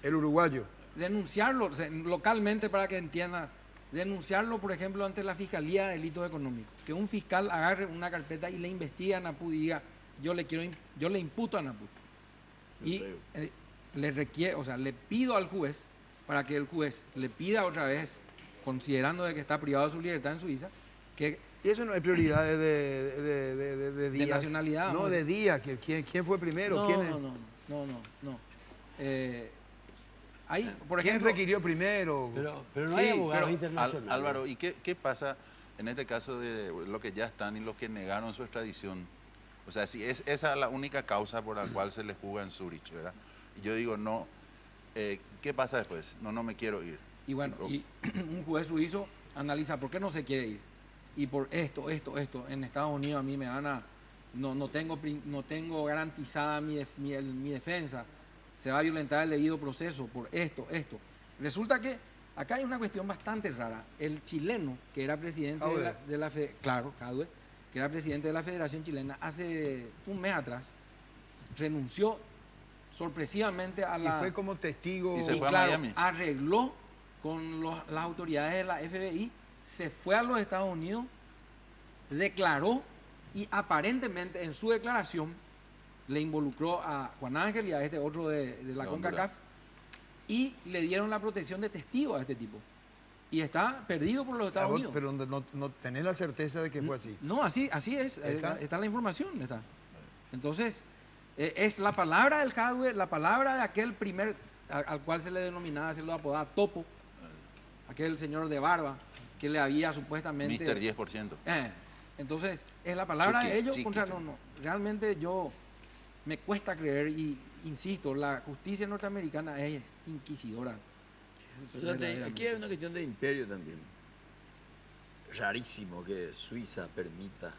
Speaker 2: El uruguayo.
Speaker 6: denunciarlo localmente para que entienda, denunciarlo, por ejemplo, ante la Fiscalía de Delitos Económicos. Que un fiscal agarre una carpeta y le investigue a Naput y diga, yo le imputo a Naput. Y le pido al juez, para que el juez le pida otra vez, considerando de que está privado de su libertad en Suiza, que
Speaker 2: Y eso no hay prioridades de días.
Speaker 6: nacionalidad,
Speaker 2: No,
Speaker 6: vamos a
Speaker 2: de días. ¿Quién fue primero? ¿Quién es?
Speaker 6: No. Hay, por
Speaker 2: ¿Quién
Speaker 6: ejemplo,
Speaker 2: requirió primero?
Speaker 5: Pero no
Speaker 6: Sí,
Speaker 5: hay abogados
Speaker 6: pero
Speaker 5: internacionales.
Speaker 4: Álvaro, ¿y qué pasa en este caso de los que ya están y los que negaron su extradición. O sea, si es esa la única causa por la cual se les juzga en Zurich, ¿verdad? Y yo digo, no, ¿qué pasa después? No me quiero ir.
Speaker 6: Y bueno, y un juez suizo analiza por qué no se quiere ir. Y por esto. En Estados Unidos a mí me van a... No tengo garantizada mi defensa. Se va a violentar el debido proceso por esto. Resulta que acá hay una cuestión bastante rara. El chileno, que era presidente Jadwe, que era presidente de la Federación Chilena, hace un mes atrás, renunció sorpresivamente a la...
Speaker 2: Y fue como testigo...
Speaker 4: Y se fue a
Speaker 6: claro,
Speaker 4: Miami.
Speaker 6: arregló con las autoridades de la FBI, se fue a los Estados Unidos, declaró y aparentemente en su declaración le involucró a Juan Ángel y a este otro de la CONCACAF y le dieron la protección de testigo a este tipo. Y está perdido por los Estados Unidos.
Speaker 2: Pero no tenés la certeza de que fue así.
Speaker 6: No, así es.
Speaker 2: ¿Está?
Speaker 6: Está la información. Está. Entonces, es la palabra del Jadwe, la palabra de aquel primer al cual se le denominaba, se lo apodaba Topo, aquel señor de barba que le había supuestamente...
Speaker 4: Mister 10%.
Speaker 6: Entonces, es la palabra de ellos
Speaker 4: Chiqui.
Speaker 6: contra... No. Realmente me cuesta creer y insisto, la justicia norteamericana es inquisidora.
Speaker 3: Aquí hay una cuestión de imperio también. Rarísimo que Suiza permita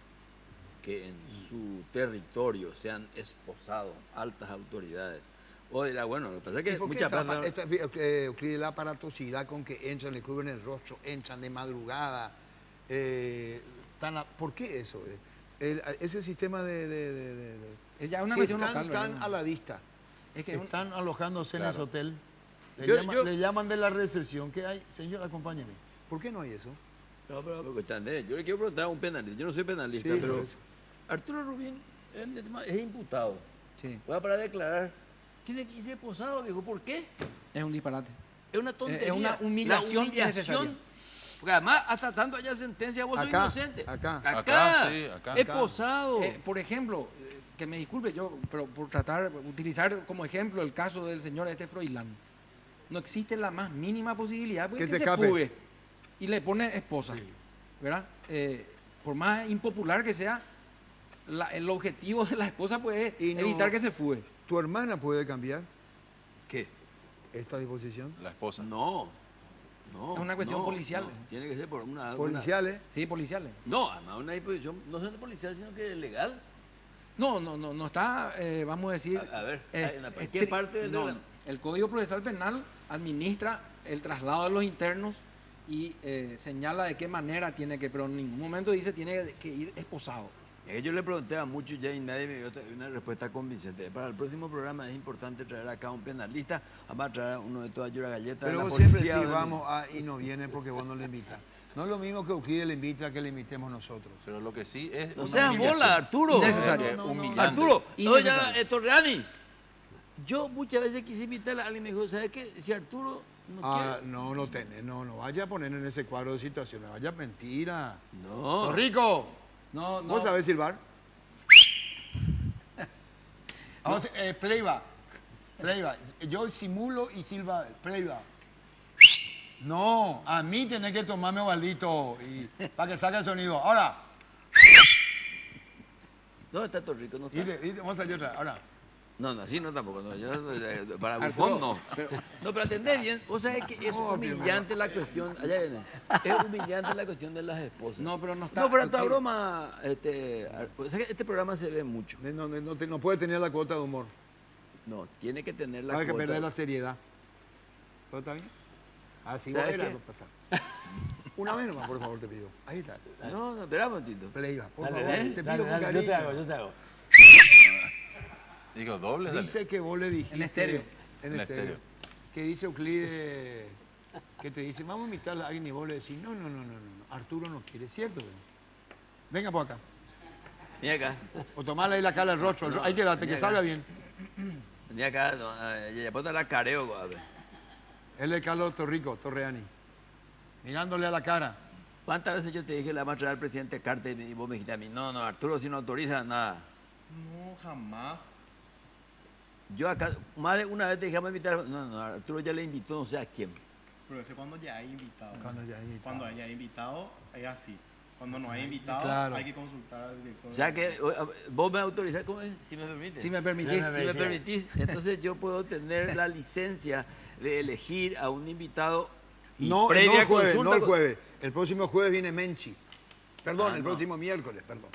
Speaker 3: que en su territorio sean esposados altas autoridades. O dirá, bueno, lo que pasa es que mucha plata...
Speaker 2: Euclides, la aparatosidad con que entran, le cubren el rostro, entran de madrugada. ¿Por qué eso? Ese sistema
Speaker 6: Es ya una
Speaker 2: si
Speaker 6: cuestión
Speaker 2: están
Speaker 6: local,
Speaker 2: tan
Speaker 6: ¿verdad?
Speaker 2: a la vista,
Speaker 6: Es que
Speaker 2: están alojándose en ese hotel, le
Speaker 3: Yo-
Speaker 2: llaman de la recepción. ¿Qué hay? Señor, acompáñeme. ¿Por qué no hay eso?
Speaker 3: No, pero están de... Yo le quiero preguntar a un penalista. Yo no soy penalista,
Speaker 2: Sí,
Speaker 3: pero
Speaker 2: por eso.
Speaker 3: Arturo Rubín es imputado.
Speaker 6: sí,
Speaker 3: Voy a parar de declarar. Tiene que irse esposado, viejo. ¿Por qué?
Speaker 6: es un disparate.
Speaker 3: Es una tontería.
Speaker 6: Es una humillación
Speaker 3: La humillación.
Speaker 6: innecesaria.
Speaker 3: Porque además, hasta tanto haya sentencia, vos sos
Speaker 2: Acá,
Speaker 3: inocente.
Speaker 2: acá.
Speaker 4: Acá, sí, acá.
Speaker 3: Esposado.
Speaker 6: Por ejemplo, que me disculpe yo, pero por utilizar como ejemplo el caso del señor Froilán, no existe la más mínima posibilidad porque
Speaker 2: Que
Speaker 6: que
Speaker 2: se
Speaker 6: se
Speaker 2: escape.
Speaker 6: fugue y le pone esposa, ¿verdad? Por más impopular que sea, el objetivo de la esposa puede
Speaker 2: Y no-
Speaker 6: evitar que se fugue.
Speaker 2: ¿Tu hermana puede cambiar
Speaker 3: ¿Qué?
Speaker 2: esta disposición?
Speaker 4: La esposa.
Speaker 3: No.
Speaker 6: Es una cuestión policial.
Speaker 3: no. Tiene que ser por una...
Speaker 2: Policiales.
Speaker 6: Sí, policiales.
Speaker 3: No, además una disposición, no solo policial, sino que legal.
Speaker 6: No está, vamos a decir...
Speaker 3: A ver,
Speaker 6: eh,
Speaker 3: ¿qué
Speaker 6: estri-
Speaker 3: parte del
Speaker 6: no,
Speaker 3: legal?
Speaker 6: el Código Procesal Penal administra el traslado de los internos y señala de qué manera tiene que, pero en ningún momento dice tiene que ir esposado.
Speaker 3: Es que yo le pregunté a muchos ya y nadie me dio una respuesta convincente. Para el próximo programa es importante traer acá a un penalista, vamos a traer a uno de todas Llora Galletas.
Speaker 2: Pero
Speaker 3: de la
Speaker 2: vos siempre
Speaker 3: policía,
Speaker 2: sí
Speaker 3: ¿verdad?
Speaker 2: vamos y no viene porque vos no le invitas. No es lo mismo que Euclides le invita que le invitemos nosotros.
Speaker 4: Pero lo que sí es
Speaker 3: No
Speaker 4: una
Speaker 3: seas
Speaker 4: humillación.
Speaker 3: bola, Arturo.
Speaker 6: Innecesario.
Speaker 4: Es
Speaker 2: No, no, no,
Speaker 4: humillante.
Speaker 3: Arturo, oye,
Speaker 6: Innecesario.
Speaker 3: Torreani, yo muchas veces quise invitar a alguien y me dijo, ¿sabes qué? Si Arturo no quiere...
Speaker 2: No vaya a poner en ese cuadro de situaciones, vaya mentira.
Speaker 3: No.
Speaker 2: Rico,
Speaker 6: No,
Speaker 2: ¿vos sabés silbar? Vamos, playback. Yo simulo y silba playback. No, a mí tenés que tomarme baldito para que salga el sonido. Ahora,
Speaker 3: ¿Dónde está Torrico? No está.
Speaker 2: vamos a hacer otra. Ahora,
Speaker 3: No, así no tampoco. No. Para
Speaker 6: Arturo,
Speaker 3: bufón no. No, pero atendé bien. Vos sabés que es humillante la cuestión. Allá viene. Es humillante la cuestión de las esposas.
Speaker 6: No, pero no está...
Speaker 3: No, pero toda broma, o sea que este programa se ve mucho.
Speaker 2: no puede tener la cuota de humor.
Speaker 3: No, tiene que tener la
Speaker 2: Hay que
Speaker 3: cuota.
Speaker 2: perder la seriedad. ¿Todo está bien? Así
Speaker 3: ¿Sabes
Speaker 2: va a
Speaker 3: qué?
Speaker 2: pasar. Una vez nomás, por favor, te pido. Ahí está.
Speaker 3: No, espera un momentito.
Speaker 2: Playback, por
Speaker 5: Dale,
Speaker 2: favor.
Speaker 5: dale,
Speaker 2: Te
Speaker 5: dale,
Speaker 2: pido con
Speaker 5: dale, yo te
Speaker 2: cariño.
Speaker 5: hago, yo te hago.
Speaker 4: Digo, doble, dale.
Speaker 2: Dice que vos le dijiste...
Speaker 6: En estéreo.
Speaker 2: En
Speaker 4: En
Speaker 2: estéreo.
Speaker 4: estéreo.
Speaker 2: Que dice Euclides, que te dice, vamos a invitar a alguien y vos le decís, no. Arturo no quiere, ¿cierto? Venga por acá.
Speaker 3: Vení acá.
Speaker 2: O tomale ahí la cara al rostro. Ahí quédate, que salga bien.
Speaker 3: Vení acá. No, ya ponte la careo. A ver.
Speaker 2: Él es Carlos Torreani. Mirándole a la cara.
Speaker 3: ¿Cuántas veces yo te dije le vamos a traer al presidente Carter y vos me dijiste a mí, no, Arturo, si no autoriza, nada?
Speaker 7: No, jamás.
Speaker 3: Yo acá, más de una vez te dije, vamos a invitar, no, Arturo ya le invitó no sé a quién.
Speaker 7: Pero ese cuando ya hay invitado.
Speaker 2: Cuando ya hay invitado.
Speaker 7: Cuando haya invitado, es así. Cuando no hay invitados,
Speaker 2: Claro.
Speaker 7: hay que consultar al director.
Speaker 3: O sea que vos me autorizás, ¿cómo es? Si me permite.
Speaker 6: Si me permitís.
Speaker 3: Si me permitís, entonces yo puedo tener la licencia de elegir a un invitado y
Speaker 2: No,
Speaker 3: previa
Speaker 2: no el jueves,
Speaker 3: consulta
Speaker 2: no el
Speaker 3: con-
Speaker 2: jueves. El próximo jueves viene Menchi. Perdón,
Speaker 3: Ah,
Speaker 2: el
Speaker 3: no.
Speaker 2: próximo miércoles, perdón.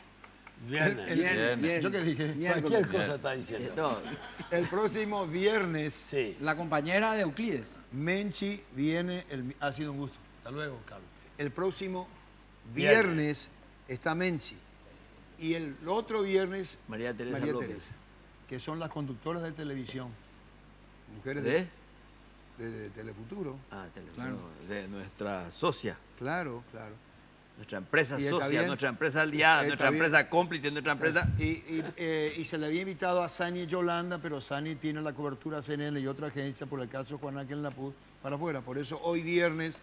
Speaker 5: Viernes.
Speaker 4: Viernes.
Speaker 2: ¿Yo qué dije?
Speaker 5: Cualquier cosa está diciendo.
Speaker 3: No,
Speaker 2: El próximo viernes,
Speaker 5: Sí.
Speaker 6: La compañera de Euclides.
Speaker 2: Menchi viene. Ha sido un gusto. Hasta luego, Carlos. El próximo viernes está Menchi. Y el otro viernes,
Speaker 3: María Teresa
Speaker 2: María
Speaker 3: López.
Speaker 2: Teresa, que son las conductoras de televisión. Mujeres
Speaker 3: ¿De?
Speaker 2: de Telefuturo.
Speaker 3: Ah, teléfono,
Speaker 6: Claro.
Speaker 3: de nuestra socia,
Speaker 2: Claro, claro.
Speaker 3: nuestra empresa
Speaker 2: Y está
Speaker 3: socia,
Speaker 2: bien.
Speaker 3: nuestra empresa aliada,
Speaker 2: Está
Speaker 3: nuestra
Speaker 2: bien.
Speaker 3: empresa cómplice, nuestra empresa...
Speaker 2: Y se le había invitado a Sani Yolanda, pero Sani tiene la cobertura CNN y otra agencia por el caso Juan Ángel Napuz para afuera. Por eso hoy viernes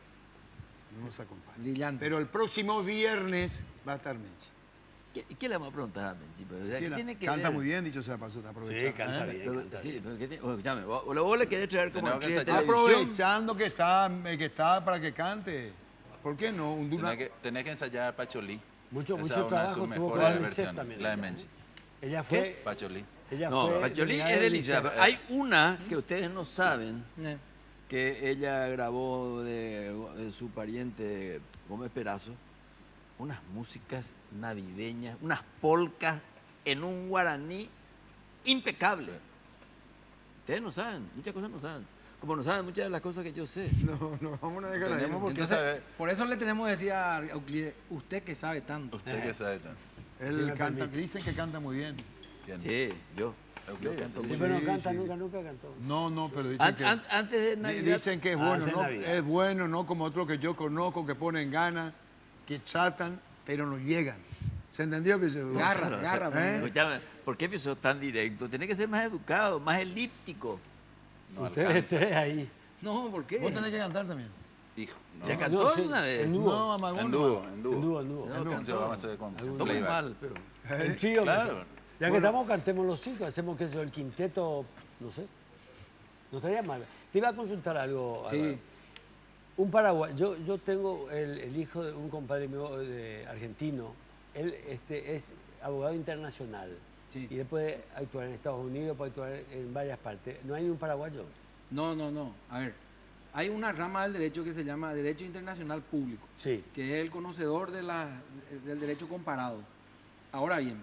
Speaker 2: no nos acompaña.
Speaker 6: Brillante.
Speaker 2: Pero el próximo viernes va a estar Menchi.
Speaker 3: ¿Qué le vamos a preguntar a Menchi? Pues, o sea, ¿qué tiene que
Speaker 2: Canta
Speaker 3: ver?
Speaker 2: muy bien, dicho sea paso, está aprovechando.
Speaker 5: Sí, canta
Speaker 2: ¿eh?
Speaker 5: bien,
Speaker 3: Pero,
Speaker 5: canta
Speaker 3: sí,
Speaker 5: bien.
Speaker 3: pero ¿qué tiene? Escúchame, vos le querés traer como
Speaker 4: Tenemos que
Speaker 3: actriz de
Speaker 4: ensayar.
Speaker 3: televisión.
Speaker 2: Aprovechando que está para que cante. ¿Por qué no?
Speaker 4: Tenés que ensayar Pacholí.
Speaker 5: Mucho
Speaker 4: Esa es
Speaker 5: mucho
Speaker 4: una de
Speaker 5: trabajo
Speaker 4: sus
Speaker 5: tuvo
Speaker 4: mejores
Speaker 5: con la UNICEF
Speaker 4: versiones,
Speaker 5: también.
Speaker 4: la de Menchi.
Speaker 5: Ella fue...
Speaker 4: Pacholí.
Speaker 5: Ella
Speaker 3: No,
Speaker 5: fue
Speaker 3: Pacholí
Speaker 5: delegada
Speaker 3: es
Speaker 5: de
Speaker 3: deliciosa.
Speaker 5: UNICEF.
Speaker 3: Hay una que ustedes no saben,
Speaker 6: Eh,
Speaker 3: que ella grabó de su pariente Gómez Perazo, unas músicas navideñas, unas polcas en un guaraní impecable. Ustedes no saben, muchas cosas no saben. Como no saben muchas de las cosas que yo sé.
Speaker 2: No, vamos a dejar ahí.
Speaker 4: Tenemos por qué
Speaker 6: Entonces,
Speaker 4: saber.
Speaker 6: por eso le tenemos que decir a Euclides, usted que sabe tanto.
Speaker 4: Usted que sabe tanto.
Speaker 2: Él
Speaker 5: Sí, me
Speaker 2: canta,
Speaker 5: permite.
Speaker 2: dicen que canta muy bien.
Speaker 4: ¿Quién?
Speaker 3: Sí, yo.
Speaker 4: Euclides.
Speaker 3: Yo canto
Speaker 5: Sí,
Speaker 3: muy
Speaker 5: pero no
Speaker 2: Sí,
Speaker 5: canta,
Speaker 2: sí.
Speaker 5: nunca cantó.
Speaker 2: No, pero dicen que...
Speaker 3: Antes de Navidad.
Speaker 2: Dicen que es
Speaker 5: Ah,
Speaker 2: bueno,
Speaker 5: de
Speaker 2: ¿no?
Speaker 5: Navidad.
Speaker 2: Es bueno, no como otros que yo conozco que ponen ganas, que tratan, pero no llegan. ¿Se entendió que se
Speaker 6: Garra.
Speaker 2: ¿Eh?
Speaker 3: Escuchame, ¿por qué empezó tan directo? Tiene que ser más educado, más elíptico.
Speaker 4: No
Speaker 5: Ustedes
Speaker 4: alcanza.
Speaker 5: tres ahí.
Speaker 6: No, ¿por qué?
Speaker 2: Vos tenés que cantar también.
Speaker 4: Hijo, no.
Speaker 3: Ya cantó
Speaker 5: sí,
Speaker 3: una vez.
Speaker 5: en dúo.
Speaker 2: No, Amagón.
Speaker 4: En
Speaker 2: no.
Speaker 4: dúo, en dúo.
Speaker 5: En dúo, en dúo.
Speaker 3: No,
Speaker 4: Entonces
Speaker 3: cantó.
Speaker 4: vamos a hacer con
Speaker 3: Cantó muy
Speaker 4: playback.
Speaker 3: mal, pero...
Speaker 5: En trío.
Speaker 4: Claro.
Speaker 5: Ya que estamos, cantemos los cinco, hacemos que eso, el quinteto, no sé. No estaría mal. Te iba a consultar algo,
Speaker 6: Sí.
Speaker 5: Álvaro. Un paraguayo, yo tengo el hijo de un compadre mío argentino, él es abogado internacional
Speaker 6: Sí.
Speaker 5: y después puede actuar en Estados Unidos, puede actuar en varias partes. ¿No hay ni un paraguayo?
Speaker 6: No. A ver, hay una rama del derecho que se llama Derecho Internacional Público,
Speaker 5: Sí.
Speaker 6: que es el conocedor del derecho comparado. Ahora bien,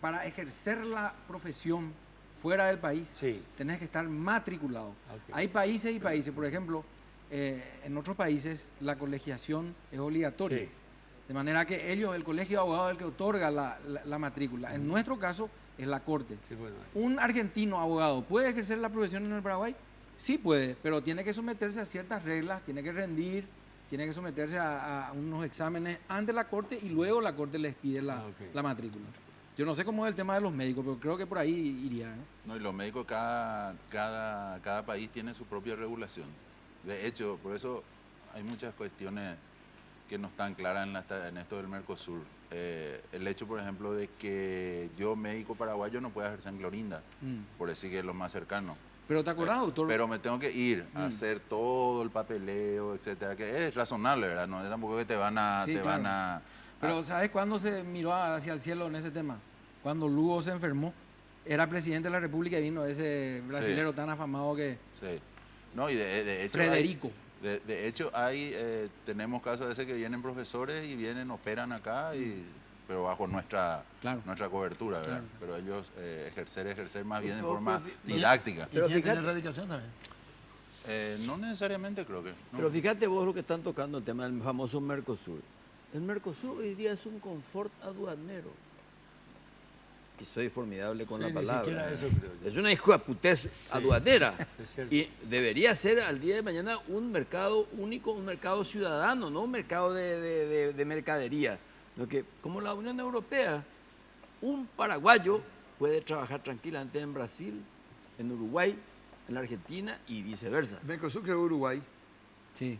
Speaker 6: para ejercer la profesión fuera del país,
Speaker 5: Sí.
Speaker 6: tenés que estar matriculado.
Speaker 5: Ok.
Speaker 6: Hay países y países, por ejemplo, en otros países la colegiación es obligatoria.
Speaker 5: Sí.
Speaker 6: De manera que ellos, el colegio de abogados, es el que otorga la matrícula. En nuestro caso es la corte.
Speaker 5: Sí, bueno.
Speaker 6: ¿Un argentino abogado puede ejercer la profesión en el Paraguay? Sí puede, pero tiene que someterse a ciertas reglas, tiene que rendir, tiene que someterse a unos exámenes ante la corte y luego la corte les pide
Speaker 5: ok.
Speaker 6: la matrícula. Yo no sé cómo es el tema de los médicos, pero creo que por ahí iría. ¿no?
Speaker 4: No, y los médicos, cada país tiene su propia regulación. De hecho, por eso hay muchas cuestiones que no están claras en esto del Mercosur. El hecho, por ejemplo, de que yo, médico paraguayo, no pueda ejercer en Clorinda, por decir que es lo más cercano.
Speaker 6: Pero ¿te acordás, doctor?
Speaker 4: Pero me tengo que ir a hacer todo el papeleo, etcétera, que es razonable, ¿verdad? No es tampoco que te van a...
Speaker 6: Sí,
Speaker 4: te
Speaker 6: claro.
Speaker 4: van a
Speaker 6: Pero ¿sabes cuándo se miró hacia el cielo en ese tema? Cuando Lugo se enfermó. Era presidente de la República y vino ese brasilero tan afamado que...
Speaker 4: sí. No, y de hecho...
Speaker 6: Frederico.
Speaker 4: De hecho, tenemos casos de ese que vienen profesores y vienen, operan acá, pero bajo nuestra cobertura, ¿verdad?
Speaker 6: Claro.
Speaker 4: Pero ellos ejercer más bien de
Speaker 3: Pero,
Speaker 4: forma
Speaker 3: pero,
Speaker 4: didáctica.
Speaker 2: ¿Y
Speaker 3: Pero
Speaker 2: quién
Speaker 3: fíjate-
Speaker 2: tiene radicación también?
Speaker 4: No necesariamente creo que. no.
Speaker 3: Pero fíjate vos lo que están tocando el tema del famoso Mercosur. El Mercosur hoy día es un confort aduanero. Y soy formidable con
Speaker 5: Sí,
Speaker 3: la
Speaker 5: ni
Speaker 3: palabra.
Speaker 5: siquiera eso creo yo.
Speaker 3: Es una hijaputez aduanera.
Speaker 5: Es cierto.
Speaker 3: Y debería ser al día de mañana un mercado único, un mercado ciudadano, no un mercado de mercadería. Lo que, como la Unión Europea, un paraguayo puede trabajar tranquilamente en Brasil, en Uruguay, en la Argentina y viceversa.
Speaker 2: Mercosur creó Uruguay.
Speaker 6: Sí.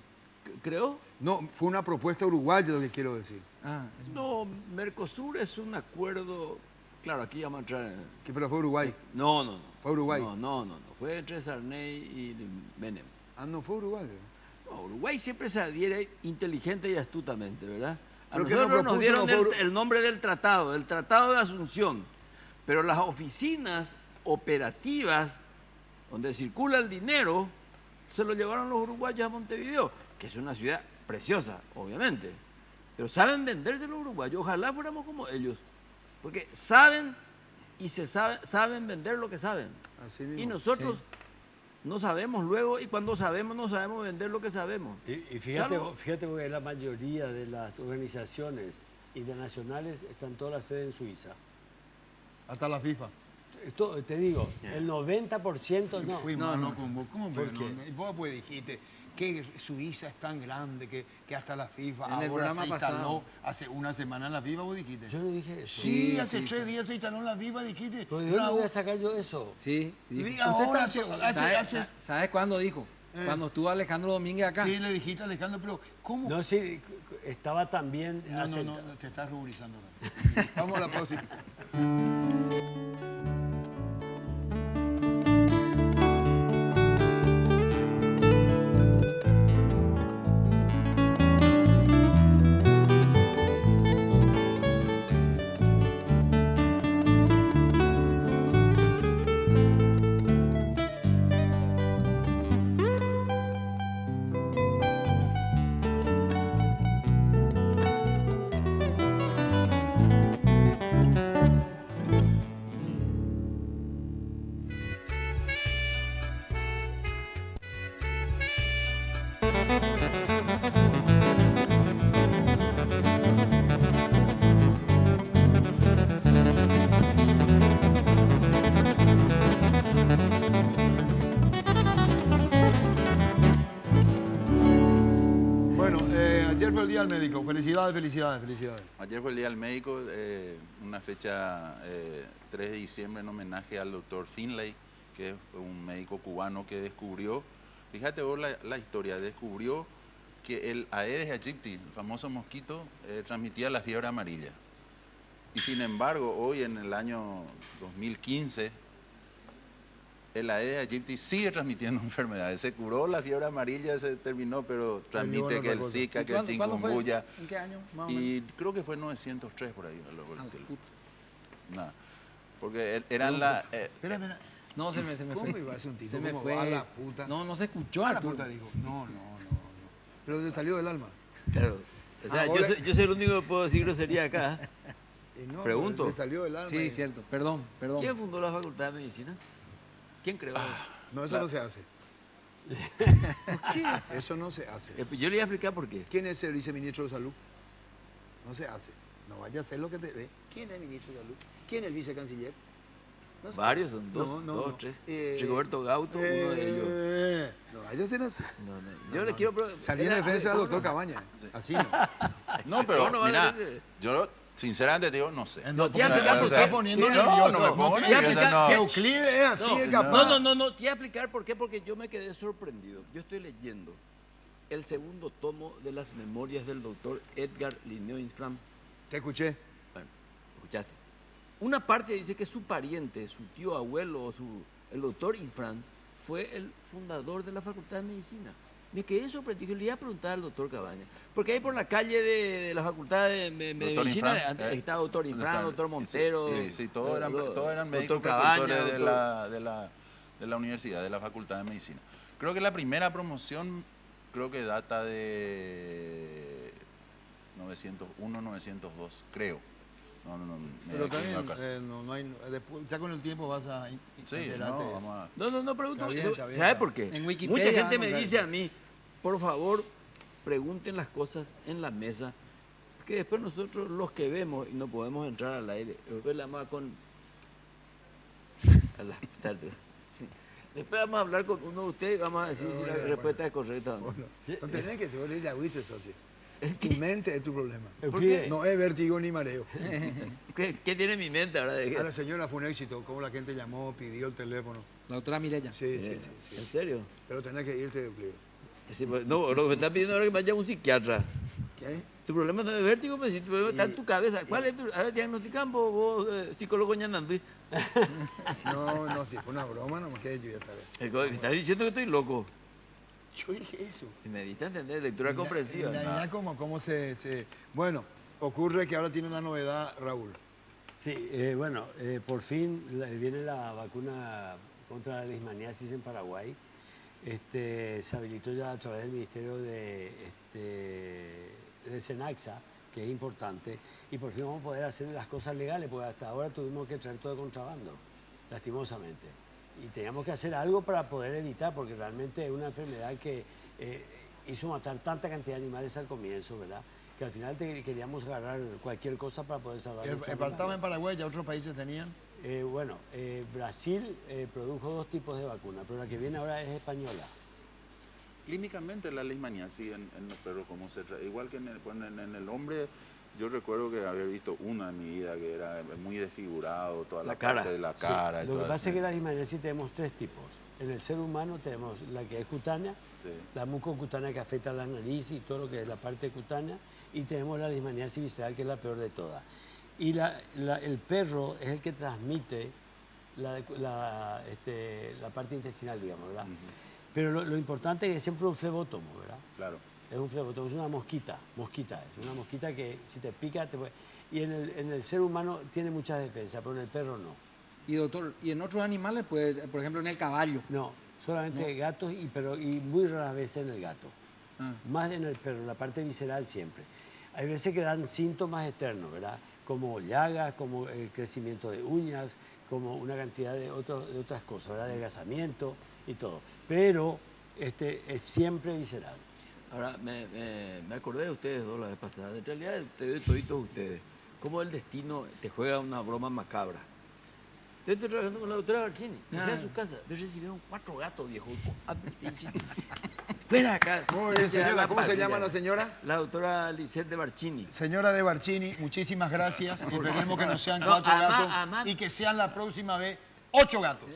Speaker 3: Creo.
Speaker 2: No, fue una propuesta uruguaya lo que quiero decir.
Speaker 6: Ah,
Speaker 3: No, Mercosur es un acuerdo. Claro, aquí vamos a entrar en...
Speaker 2: Pero fue Uruguay.
Speaker 3: No.
Speaker 2: Fue Uruguay.
Speaker 3: No. Fue entre Sarney y Menem.
Speaker 2: Ah, no fue Uruguay.
Speaker 3: No, Uruguay siempre se adhiere inteligente y astutamente, ¿verdad? A
Speaker 2: Pero que nos
Speaker 3: nosotros nos
Speaker 2: propuso
Speaker 3: dieron
Speaker 2: no fue-
Speaker 3: el nombre del Tratado de Asunción, pero las oficinas operativas donde circula el dinero se lo llevaron los uruguayos a Montevideo, que es una ciudad preciosa, obviamente, pero saben venderse los uruguayos. Ojalá fuéramos como ellos, porque saben y saben vender lo que saben.
Speaker 2: Así mismo.
Speaker 3: Y nosotros no sabemos luego, y cuando sabemos no sabemos vender lo que sabemos.
Speaker 5: Y fíjate,
Speaker 3: Claro.
Speaker 5: fíjate que la mayoría de las organizaciones internacionales están todas las sedes en Suiza.
Speaker 2: Hasta la FIFA.
Speaker 5: Esto, te digo, el 90% no.
Speaker 2: Fui mano con vos. ¿Cómo
Speaker 5: ¿Por
Speaker 2: pero
Speaker 5: qué?
Speaker 2: no? Y vos pues dijiste que Suiza es tan grande que hasta la FIFA
Speaker 6: En el
Speaker 2: ahora
Speaker 6: programa
Speaker 2: se instaló
Speaker 6: pasado.
Speaker 2: hace una semana en la FIFA, vos dijiste.
Speaker 5: Yo no dije eso.
Speaker 2: Sí,
Speaker 6: Sí,
Speaker 2: hace
Speaker 6: sí,
Speaker 2: 3 días se instaló en la FIFA, dijiste.
Speaker 5: ¿Pero ¿de dónde voy a sacar yo eso?
Speaker 6: Sí, dijo.
Speaker 2: Y ahora
Speaker 5: está-
Speaker 6: ¿Sabes cuándo dijo? Cuando estuvo Alejandro Domínguez acá.
Speaker 2: Sí, le dijiste a Alejandro, pero ¿cómo?
Speaker 5: No, sí, estaba también
Speaker 2: No,
Speaker 5: asentado.
Speaker 2: te estás ruborizando. Vamos a la próxima. Bueno, ayer fue el Día del Médico. Felicidades, felicidades, felicidades.
Speaker 4: Ayer fue el Día del Médico, una fecha 3 de diciembre en homenaje al doctor Finlay, que es un médico cubano que descubrió, fíjate vos la historia, descubrió que el Aedes aegypti, el famoso mosquito, transmitía la fiebre amarilla. Y sin embargo, hoy en el año 2015, el Aedes aegypti sigue transmitiendo enfermedades. Se curó la fiebre amarilla, se terminó, pero transmite
Speaker 2: otra
Speaker 4: que el
Speaker 2: cosa.
Speaker 4: Zika, que el
Speaker 6: ¿Cuándo fue?
Speaker 4: chikungunya.
Speaker 6: ¿En qué año? Más o menos.
Speaker 4: Y creo que fue en 903 por ahí.
Speaker 6: puta.
Speaker 4: Nada. Porque eran la...
Speaker 2: Espera, espera.
Speaker 6: No, se me
Speaker 2: ¿Cómo
Speaker 6: fue.
Speaker 2: iba a ser un tipo?
Speaker 6: Se me
Speaker 2: ¿Cómo
Speaker 6: fue.
Speaker 2: va a la puta?
Speaker 6: No se escuchó,
Speaker 2: A la
Speaker 6: Arturo.
Speaker 2: puta dijo. No. Pero te salió del alma.
Speaker 3: Claro. O sea,
Speaker 2: Ahora-
Speaker 3: yo soy el único que puedo decir grosería acá.
Speaker 2: Y no,
Speaker 3: Pregunto.
Speaker 2: Te salió del alma.
Speaker 6: Sí, cierto. Perdón.
Speaker 3: ¿Quién fundó la Facultad de Medicina? ¿Quién creó?
Speaker 2: No, eso no se hace. Eso no se hace.
Speaker 3: Yo le voy a explicar por qué.
Speaker 2: ¿Quién es el viceministro de Salud? No se hace. No vaya a hacer lo que te ve. ¿Quién es el ministro de Salud? ¿Quién es el vicecanciller? No se-
Speaker 3: Varios, son dos,
Speaker 2: No, no,
Speaker 3: dos,
Speaker 2: no.
Speaker 3: tres. Rigoberto Gauto, uno de ellos.
Speaker 2: No vaya a ser así.
Speaker 3: No. Yo le quiero...
Speaker 2: Salí en defensa del doctor Cabaña. Así no.
Speaker 4: No, pero
Speaker 3: No, no vale
Speaker 4: mira,
Speaker 3: decir.
Speaker 4: yo sinceramente te digo, no sé.
Speaker 3: No, te voy a explicar por
Speaker 4: O sea,
Speaker 3: qué.
Speaker 2: poniendo
Speaker 3: No,
Speaker 2: nervioso.
Speaker 4: no me pongo
Speaker 3: te voy a
Speaker 4: nervioso,
Speaker 3: explicar
Speaker 4: no.
Speaker 3: que
Speaker 2: Euclides es así, es capaz.
Speaker 3: No, te voy a explicar por qué, porque yo me quedé sorprendido. Yo estoy leyendo el segundo tomo de las memorias del doctor Edgar Linneo Infram.
Speaker 2: Te escuché.
Speaker 3: Bueno, escuchaste. Una parte dice que su pariente, su tío abuelo, el doctor Infran, fue el fundador de la Facultad de Medicina. Me quedé sorprendido. Le iba a preguntar al doctor Cabaña. Porque ahí por la calle de la Facultad de
Speaker 4: Doctor
Speaker 3: Medicina
Speaker 4: Infran,
Speaker 3: antes está doctor
Speaker 4: ¿dónde
Speaker 3: Infran,
Speaker 4: está?
Speaker 3: doctor Montero.
Speaker 4: Sí, todos eran
Speaker 3: doctor
Speaker 4: médicos
Speaker 3: Cabaña,
Speaker 4: profesores de
Speaker 3: doctor-
Speaker 4: la universidad, de la Facultad de Medicina. Creo que la primera promoción, creo que data de 901, 902, creo. No,
Speaker 2: Pero
Speaker 4: me
Speaker 2: también,
Speaker 4: equivoco.
Speaker 2: no hay, después, ya con el tiempo vas a
Speaker 4: Sí,
Speaker 2: enterarte.
Speaker 4: no, vamos a...
Speaker 3: No, pregunto.
Speaker 2: Está bien, está bien.
Speaker 3: ¿Sabe por qué?
Speaker 6: En Wikipedia
Speaker 3: Mucha gente
Speaker 6: vamos
Speaker 3: me
Speaker 6: a
Speaker 3: dice a mí, por favor, pregunten las cosas en la mesa, que después nosotros los que vemos y no podemos entrar al aire, después le vamos a con... a la- Después vamos a hablar con uno de ustedes y vamos a decir si la respuesta es correcta o no.
Speaker 2: No tenés que te ya viste, socio. Tu mente es tu problema.
Speaker 5: Euclides.
Speaker 2: No es vértigo ni mareo.
Speaker 3: ¿Qué tiene en mi mente ahora?
Speaker 2: A la señora fue un éxito, como la gente llamó, pidió el teléfono.
Speaker 6: La doctora Mireya.
Speaker 2: Sí.
Speaker 3: ¿En serio?
Speaker 2: Pero tenés que irte, Euclides.
Speaker 3: Sí, pues, no, lo que me están pidiendo ahora es que vaya a un psiquiatra.
Speaker 2: ¿Qué?
Speaker 3: Tu problema no es vértigo, pues, si tu problema está en tu cabeza. ¿Cuál es tu? A ver, diagnosticamos vos, psicólogo Ñanandí.
Speaker 2: No, si fue una broma, no me quedé yo ya sabes.
Speaker 3: Me estás diciendo que estoy loco.
Speaker 2: Yo dije eso.
Speaker 3: Y me diste a entender, lectura comprensiva.
Speaker 2: Ya como se... Bueno, ocurre que ahora tiene una novedad, Raúl.
Speaker 5: Sí, bueno, por fin viene la vacuna contra la leishmaniasis en Paraguay. Se habilitó ya a través del Ministerio de Senaxa, que es importante, y por fin vamos a poder hacer las cosas legales, porque hasta ahora tuvimos que traer todo de contrabando, lastimosamente. Y teníamos que hacer algo para poder evitar, porque realmente es una enfermedad que hizo matar tanta cantidad de animales al comienzo, ¿verdad? Que al final queríamos agarrar cualquier cosa para poder salvar nuestros
Speaker 2: Faltaba
Speaker 5: animales.
Speaker 2: en Paraguay, ya otros países tenían.
Speaker 5: Brasil produjo 2 tipos de vacuna, pero la que viene ahora es española.
Speaker 4: Clínicamente la leishmaniasis en los perros, ¿cómo se trata? Igual que en el hombre, yo recuerdo que haber visto una en mi vida que era muy desfigurado, toda la parte de la
Speaker 5: Sí.
Speaker 4: cara. y
Speaker 5: Lo
Speaker 4: todo
Speaker 5: que pasa
Speaker 4: eso.
Speaker 5: es que la leishmaniasis tenemos 3 tipos. En el ser humano tenemos la que es cutánea,
Speaker 4: Sí.
Speaker 5: la mucocutánea que afecta a la nariz y todo lo que es la parte cutánea, y tenemos la leishmaniasis visceral, que es la peor de todas. Y el perro es el que transmite la parte intestinal, digamos, ¿verdad? Pero lo importante es que es siempre un flebótomo, ¿verdad?
Speaker 4: Claro.
Speaker 5: Es un flebótomo, es una mosquita, es una mosquita que si te pica te puede... Y en el ser humano tiene muchas defensas, pero en el perro no.
Speaker 6: Y doctor, y en otros animales, pues, por ejemplo, en el caballo.
Speaker 5: No, solamente gatos y muy raras veces en el gato.
Speaker 6: Ah.
Speaker 5: Más en el perro, en la parte visceral siempre. Hay veces que dan síntomas externos, ¿verdad? Como llagas, como el crecimiento de uñas, como una cantidad de otras cosas, ¿verdad? Adelgazamiento y todo. Pero es siempre visceral.
Speaker 3: Ahora, me acordé de ustedes dos la vez pasada. En realidad, ustedes, toditos ustedes, cómo el destino te juega una broma macabra. Yo estoy trabajando con la doctora Barcini. Llegué a su casa. Me recibieron 4 gatos, viejo. Fuera acá.
Speaker 2: Muy bien, señora. ¿Cómo se llama la señora?
Speaker 3: La doctora Lisette de Barcini.
Speaker 2: Señora de Barcini, muchísimas gracias. Esperemos que no sean 4
Speaker 3: además-
Speaker 2: gatos y que sean la próxima vez 8 gatos,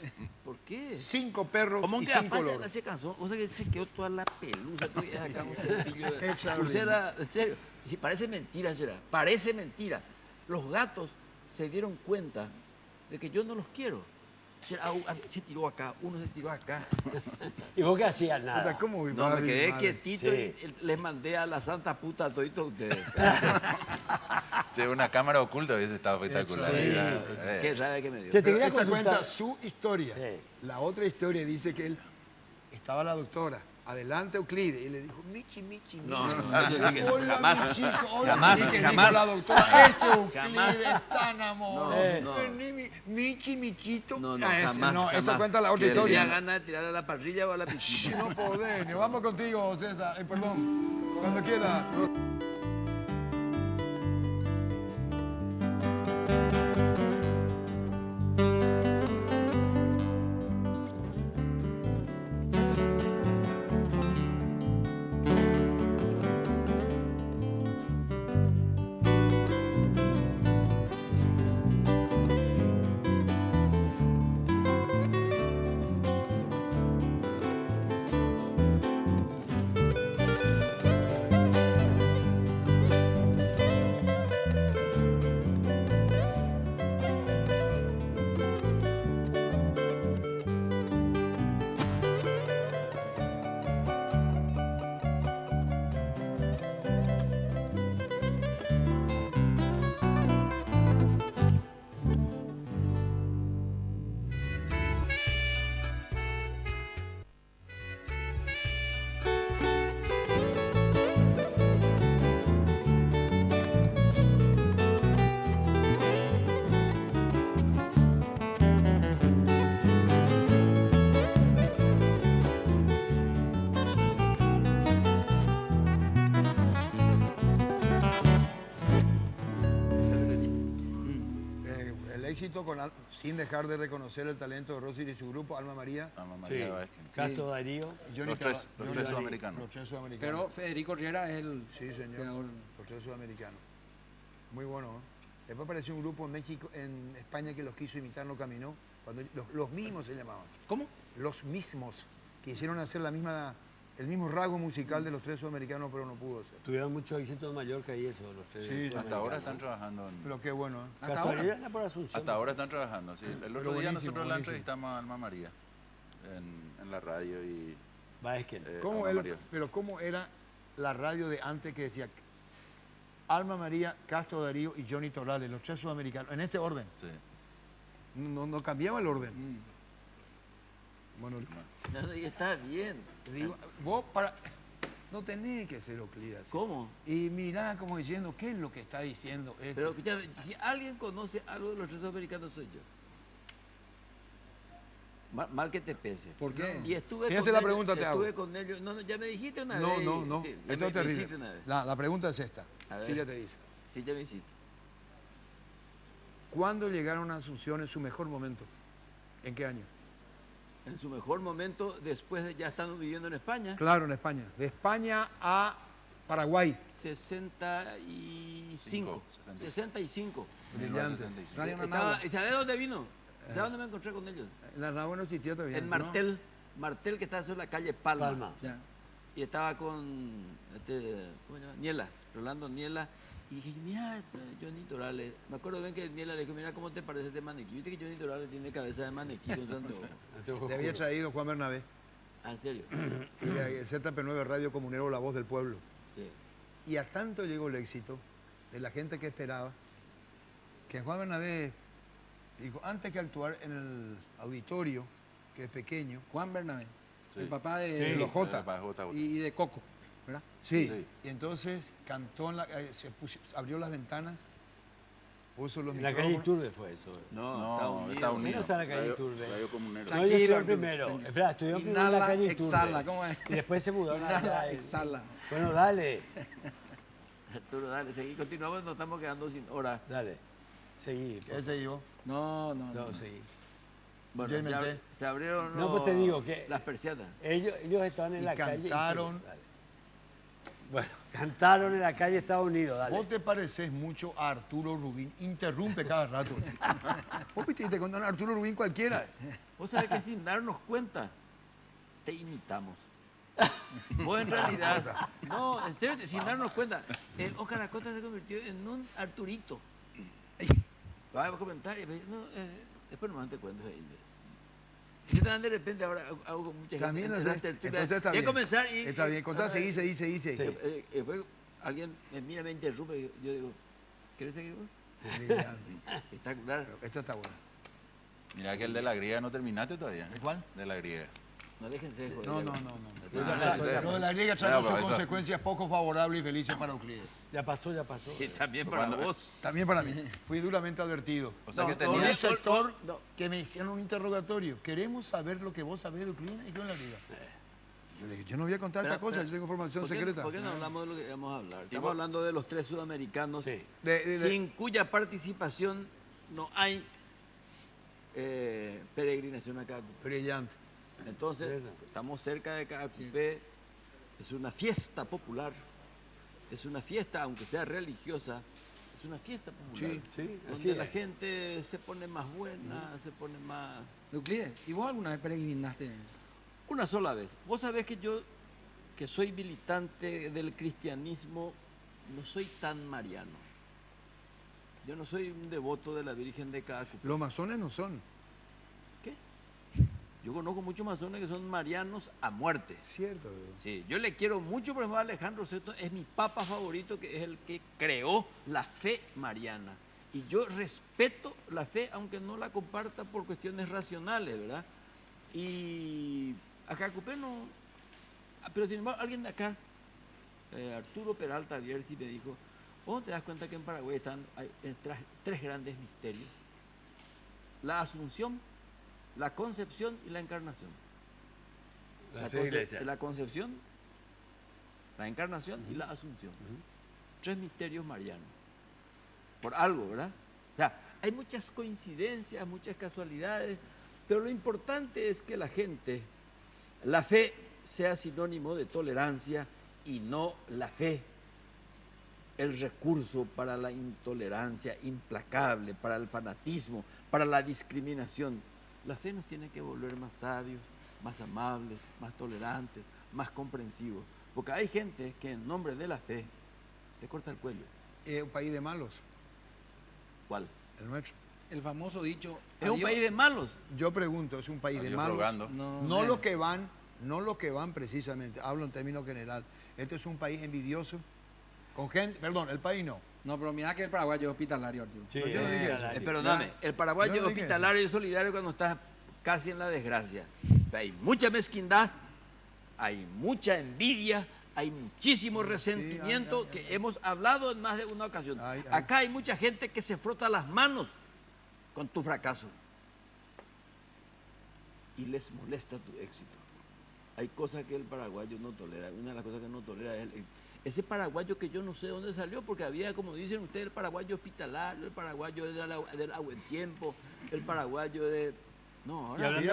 Speaker 3: ¿Por qué?
Speaker 2: 5 perros
Speaker 3: ¿Cómo
Speaker 2: y
Speaker 3: que
Speaker 2: 5
Speaker 3: aparte
Speaker 2: loros.
Speaker 3: se cansó? O sea que se quedó toda la pelusa. Tú ya acá un cepillo de...
Speaker 2: Extraordinario.
Speaker 3: Usted era, en serio, y parece mentira, será. Parece mentira. Los gatos se dieron cuenta de que yo no los quiero. Se tiró acá, uno se tiró acá.
Speaker 5: ¿Y vos qué hacías? Nada.
Speaker 2: ¿Cómo
Speaker 3: No, me quedé quietito
Speaker 5: Sí.
Speaker 3: y les mandé a la santa puta a toditos ustedes.
Speaker 4: Sí, una cámara oculta hubiese estado espectacular.
Speaker 5: Sí.
Speaker 4: ¿Verdad?
Speaker 3: Qué rabia que me dio.
Speaker 5: Se te quería
Speaker 2: Esa
Speaker 5: consultar.
Speaker 2: cuenta su historia.
Speaker 5: Sí.
Speaker 2: La otra historia dice que él estaba la doctora. Adelante, Euclides. Y le dijo, Michi, Michi, Michi.
Speaker 3: No, eso sí que
Speaker 2: Hola,
Speaker 3: jamás.
Speaker 2: mi chico. Hola,
Speaker 3: Jamás,
Speaker 2: Michi, que dijo
Speaker 3: jamás.
Speaker 2: la doctora, Euclides
Speaker 3: Jamás.
Speaker 2: está enamorado.
Speaker 3: No.
Speaker 2: Vení, Michi, Michito.
Speaker 3: No, no,
Speaker 2: Ese,
Speaker 3: jamás.
Speaker 2: no, esa
Speaker 3: jamás.
Speaker 2: cuenta la otra
Speaker 3: Que tenía
Speaker 2: historia.
Speaker 3: ganas de tirar a la parrilla o a la
Speaker 2: Si
Speaker 3: piscina.
Speaker 2: no podés, ni vamos contigo, César. Perdón, cuando quiera. El éxito sin dejar de reconocer el talento de Rosy y su grupo, Alma María,
Speaker 4: Alma
Speaker 5: Sí.
Speaker 4: María Vázquez.
Speaker 5: Castro Darío.
Speaker 2: y Johnny
Speaker 4: Los tres
Speaker 2: Johnny-
Speaker 4: sudamericanos.
Speaker 2: Los tres sudamericanos.
Speaker 6: Pero Federico Riera es el
Speaker 2: Sí, señor.
Speaker 6: creador.
Speaker 2: Los tres sudamericanos. Muy bueno, ¿eh? Después apareció un grupo en México, en España, que los quiso imitar, no caminó. Cuando los mismos se llamaban.
Speaker 6: ¿Cómo?
Speaker 2: Los mismos. Quisieron hacer el mismo rasgo musical de los tres sudamericanos, pero no pudo ser.
Speaker 5: Tuvieron mucho éxito en Mallorca y eso, los tres
Speaker 2: Sí,
Speaker 5: sudamericanos.
Speaker 4: Hasta ahora están trabajando.
Speaker 2: Pero qué bueno, ¿eh?
Speaker 6: Hasta
Speaker 5: Castro
Speaker 6: ahora.
Speaker 5: Darío anda por Asunción.
Speaker 4: Hasta ahora están trabajando, sí. El otro
Speaker 2: Pero
Speaker 4: día
Speaker 2: buenísimo,
Speaker 4: nosotros la
Speaker 2: buenísimo.
Speaker 4: entrevistamos a Alma María en la radio y...
Speaker 5: Vázquez.
Speaker 2: ¿Cómo
Speaker 4: Alma
Speaker 2: era-
Speaker 4: María.
Speaker 2: pero ¿cómo era la radio de antes que decía Alma María, Castro Darío y Johnny Torales, los 3 sudamericanos, en este orden.
Speaker 4: Sí.
Speaker 2: No cambiaba el orden. Bueno,
Speaker 3: No, y está bien.
Speaker 2: digo, vos para... No tenés que ser Euclides.
Speaker 3: ¿Cómo?
Speaker 2: Y mirá como diciendo, ¿qué es lo que está diciendo este?
Speaker 3: Pero escúchame, si alguien conoce algo de los 3 sudamericanos soy yo. Mal que te pese.
Speaker 6: ¿Por qué?
Speaker 3: Y estuve
Speaker 2: Si
Speaker 3: con
Speaker 2: hace la
Speaker 3: ellos-
Speaker 2: pregunta, te hago.
Speaker 3: Estuve con ellos. No, ya me dijiste una
Speaker 2: No,
Speaker 3: vez.
Speaker 2: no.
Speaker 3: Sí, ya
Speaker 2: Esto es
Speaker 3: me dijiste
Speaker 2: terrible.
Speaker 3: una vez.
Speaker 2: La pregunta es esta.
Speaker 3: A ver.
Speaker 2: Sí, ya te dice.
Speaker 3: Sí, ya me hiciste.
Speaker 2: ¿Cuándo llegaron a Asunción en su mejor momento? ¿En qué año?
Speaker 3: En su mejor momento, después de ya estando viviendo en España,
Speaker 2: Claro, en España. De España a Paraguay.
Speaker 3: 65. 65.
Speaker 2: Brillante.
Speaker 4: 65.
Speaker 6: Radio Nanagua.
Speaker 3: ¿Y sabes dónde vino? ¿Sabes dónde me encontré con ellos?
Speaker 2: La Nahua no existía todavía.
Speaker 3: En Martel. Martel, que está sobre la calle Palma.
Speaker 5: Palma.
Speaker 6: Ya.
Speaker 3: Y estaba con ¿cómo se llama? Niela, Rolando Niela. Y dije, mira, Johnny Torales. Me acuerdo bien que Niela le dijo, mira cómo te parece este maniquí. Viste que Johnny Torales tiene cabeza de maniquí con Santiago.
Speaker 2: Le había traído Juan Bernabé.
Speaker 3: Ah, ¿en serio?
Speaker 2: Y la ZP9 Radio Comunero La Voz del Pueblo.
Speaker 3: Sí.
Speaker 2: Y a tanto llegó el éxito de la gente que esperaba que Juan Bernabé dijo, antes que actuar en el auditorio, que es pequeño,
Speaker 6: Juan Bernabé,
Speaker 4: Sí.
Speaker 6: el papá de,
Speaker 2: de los J.
Speaker 6: y de Coco, ¿verdad?
Speaker 2: Sí.
Speaker 4: Sí.
Speaker 2: Y entonces cantó, abrió las ventanas, puso los
Speaker 5: En la
Speaker 2: micrófonos.
Speaker 5: calle Iturbe fue eso.
Speaker 3: No,
Speaker 4: No,
Speaker 3: Estados
Speaker 4: Estados
Speaker 3: Unidos.
Speaker 5: ¿Dónde está la calle
Speaker 4: Radio-
Speaker 5: Iturbe?
Speaker 4: Radio Comunero.
Speaker 5: No,
Speaker 6: Tranquilo,
Speaker 5: yo estudié
Speaker 6: Arturo,
Speaker 5: primero.
Speaker 6: tranquilo.
Speaker 5: Espera, estudió primero en la
Speaker 6: Inhala,
Speaker 5: calle Iturbe.
Speaker 6: exhala, ¿cómo es?
Speaker 5: Y después se mudó a la
Speaker 6: Inhala,
Speaker 5: calle.
Speaker 6: exhala.
Speaker 5: Bueno, dale.
Speaker 3: Arturo, dale, seguí, continuamos, nos estamos quedando sin hora.
Speaker 5: Dale. Seguí. por
Speaker 2: Ese yo.
Speaker 6: No, no,
Speaker 5: favor.
Speaker 6: no.
Speaker 5: No, seguí.
Speaker 3: Bueno,
Speaker 2: Yo inventé.
Speaker 3: se abrieron
Speaker 5: No, pues te digo que-
Speaker 3: las persianas.
Speaker 5: Ellos estaban en
Speaker 2: Y
Speaker 5: la calle.
Speaker 2: cantaron.
Speaker 5: Iturbe, dale. Bueno, cantaron en la calle Estados Unidos, dale.
Speaker 2: Vos te pareces mucho a Arturo Rubín, interrumpe cada rato. Vos viste con don Arturo Rubín cualquiera.
Speaker 3: Vos sabés que sin darnos cuenta, te imitamos. Vos en realidad, no, en serio, sin darnos cuenta, el Oscar Acosta se convirtió en un Arturito. Vamos a comentar y después nomás te cuento ahí. Si te dan de repente ahora hago con mucha gente.
Speaker 2: También lo
Speaker 3: en
Speaker 2: sé.
Speaker 3: las tertulias.
Speaker 2: Entonces está
Speaker 3: Voy a
Speaker 2: bien.
Speaker 3: comenzar y...
Speaker 2: Está bien, contá, seguí.
Speaker 5: Sí.
Speaker 3: Después alguien me mira, me interrumpe y yo digo, ¿quieres seguir vos? Está claro.
Speaker 2: Esta está buena.
Speaker 4: Mira que el de la griega no terminaste todavía.
Speaker 2: ¿De cuál?
Speaker 4: De la griega.
Speaker 3: No déjense de joder.
Speaker 2: No.
Speaker 3: Ya
Speaker 2: Lo de la griega trae
Speaker 4: No,
Speaker 2: sus
Speaker 4: pero eso-
Speaker 2: consecuencias poco favorables y felices para Euclides.
Speaker 5: Ya pasó, ya pasó.
Speaker 3: Y también para
Speaker 4: Cuando-
Speaker 3: vos.
Speaker 2: También para mí. Fui duramente advertido.
Speaker 4: O sea
Speaker 3: No,
Speaker 4: que
Speaker 3: todo
Speaker 2: Tenía
Speaker 4: tenía...
Speaker 2: un sector
Speaker 3: no.
Speaker 2: que me hicieron un interrogatorio. Queremos saber lo que vos sabés de Euclides y yo en la griega. Yo le dije, yo no voy a contar esta cosa, yo tengo información secreta.
Speaker 3: ¿Por qué no hablamos de lo que íbamos a hablar? Estamos
Speaker 4: vos-
Speaker 3: hablando de los 3 sudamericanos,
Speaker 5: Sí.
Speaker 3: sin cuya participación no hay peregrinación a Cacupé.
Speaker 2: Brillante.
Speaker 3: Entonces, estamos cerca de Cacupé, es una fiesta popular, es una fiesta, aunque sea religiosa, es una fiesta popular.
Speaker 5: sí, así
Speaker 3: Donde la
Speaker 5: es.
Speaker 3: gente se pone más buena, se pone más...
Speaker 6: Euclides, ¿y vos alguna vez peregrinaste?
Speaker 3: Una sola vez. Vos sabés que yo, que soy militante del cristianismo, no soy tan mariano. Yo no soy un devoto de la Virgen de Cacupé.
Speaker 2: Los masones no son.
Speaker 3: ¿Qué? Yo conozco muchos masones que son marianos a muerte.
Speaker 2: Cierto.
Speaker 3: Sí, yo le quiero mucho, por ejemplo, a Alejandro VI, es mi papa favorito, que es el que creó la fe mariana. Y yo respeto la fe, aunque no la comparta por cuestiones racionales, ¿verdad? Y a Cacupé no... Pero sin embargo, alguien de acá, Arturo Peralta Bierzi, me dijo, ¿vos te das cuenta que en Paraguay hay 3 grandes misterios? La Asunción, la Concepción y la Encarnación. La Concepción, la Encarnación y la Asunción. 3 misterios marianos. Por algo, ¿verdad? O sea, hay muchas coincidencias, muchas casualidades, pero lo importante es que la gente, la fe sea sinónimo de tolerancia y no la fe, el recurso para la intolerancia implacable, para el fanatismo, para la discriminación. La fe nos tiene que volver más sabios, más amables, más tolerantes, más comprensivos. Porque hay gente que en nombre de la fe te corta el cuello.
Speaker 2: Es un país de malos,
Speaker 3: ¿Cuál?
Speaker 2: el nuestro.
Speaker 6: El famoso dicho...
Speaker 3: Es un
Speaker 6: adiós.
Speaker 3: país de malos.
Speaker 2: Yo pregunto, es un país de
Speaker 4: Adiós
Speaker 2: malos.
Speaker 4: rogando.
Speaker 2: No los que van, no los que van precisamente, hablo en términos general. Este es un país envidioso, Con gente, perdón, el país no.
Speaker 6: No, pero mira que el paraguayo es hospitalario, Arturo.
Speaker 5: Sí,
Speaker 2: No, yo no dije eso.
Speaker 3: Perdóname, el paraguayo
Speaker 2: Yo
Speaker 3: es
Speaker 2: no dije
Speaker 3: hospitalario y solidario cuando estás casi en la desgracia. Hay mucha mezquindad, hay mucha envidia, hay muchísimo resentimiento que hemos hablado en más de una ocasión. Acá hay mucha gente que se frota las manos con tu fracaso y les molesta tu éxito. Hay cosas que el paraguayo no tolera. Una de las cosas que no tolera es ese paraguayo que yo no sé dónde salió, porque había, como dicen ustedes, el paraguayo hospitalario, el paraguayo del buen tiempo, el paraguayo de... No, ahora
Speaker 2: Te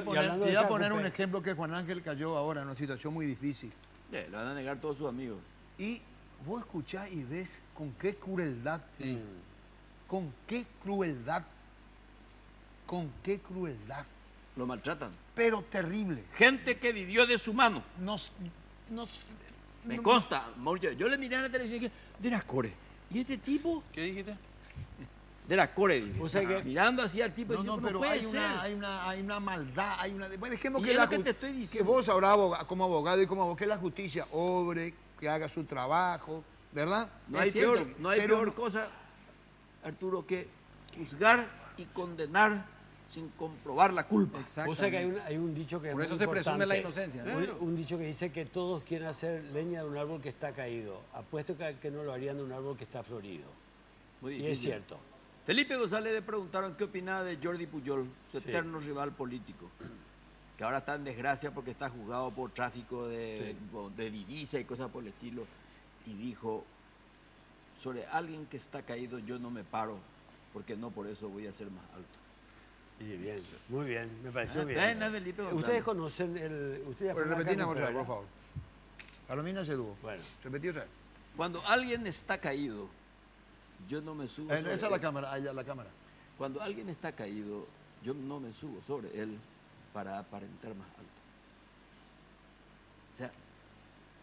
Speaker 2: iba a poner un ejemplo que Juan Ángel cayó ahora en una situación muy difícil.
Speaker 3: le van a negar todos sus amigos.
Speaker 2: Y vos escuchás y ves con qué crueldad,
Speaker 6: Sí.
Speaker 2: con qué crueldad,
Speaker 3: Lo maltratan.
Speaker 2: pero terrible.
Speaker 3: Gente que vivió de su mano.
Speaker 2: Nos,
Speaker 3: Me consta, Mauricio, yo le miré a la televisión y dije, de la Core. ¿Y este tipo?
Speaker 4: ¿Qué dijiste?
Speaker 3: De la Core, dije.
Speaker 5: O sea que-
Speaker 3: Mirando así al tipo,
Speaker 2: No,
Speaker 3: dije,
Speaker 2: no, pero
Speaker 3: puede
Speaker 2: hay
Speaker 3: ser.
Speaker 2: hay una maldad, hay una... Bueno, dejemos
Speaker 3: Y
Speaker 2: que
Speaker 3: es
Speaker 2: la
Speaker 3: lo que
Speaker 2: ju-
Speaker 3: te estoy diciendo.
Speaker 2: que vos sabrás como abogado y como abogado, que la justicia obre, que haga su trabajo, ¿verdad?
Speaker 3: No
Speaker 2: Es
Speaker 3: hay,
Speaker 2: cierto,
Speaker 3: peor, no hay
Speaker 2: pero
Speaker 3: peor
Speaker 2: no-
Speaker 3: cosa, Arturo, que juzgar y condenar sin comprobar la culpa.
Speaker 5: O sea que hay un dicho que es
Speaker 6: Por eso
Speaker 5: muy
Speaker 6: se presume la
Speaker 5: importante.
Speaker 6: inocencia.
Speaker 5: Un dicho que dice que todos quieren hacer leña de un árbol que está caído. Apuesto que no lo harían de un árbol que está florido.
Speaker 3: Muy
Speaker 5: Y es
Speaker 3: difícil.
Speaker 5: cierto.
Speaker 3: Felipe González le preguntaron qué opinaba de Jordi Pujol, su eterno rival político, que ahora está en desgracia porque está juzgado por tráfico de divisa y cosas por el estilo, y dijo, sobre alguien que está caído yo no me paro, porque no por eso voy a ser más alto.
Speaker 5: Y bien, muy bien, me pareció bien.
Speaker 3: Buena, Felipe González.
Speaker 5: Ustedes conocen el... Ustedes ya
Speaker 2: Pero
Speaker 5: fueron a
Speaker 2: repetí una
Speaker 5: Carlos
Speaker 2: otra vez,
Speaker 5: Pereira.
Speaker 2: por favor. Palomino se dúo.
Speaker 5: Bueno.
Speaker 2: Repetí otra vez.
Speaker 3: Cuando alguien está caído, yo no me subo sobre
Speaker 2: Esa es
Speaker 3: él.
Speaker 2: la cámara, allá la cámara.
Speaker 3: Cuando alguien está caído, yo no me subo sobre él para aparentar más alto. O sea,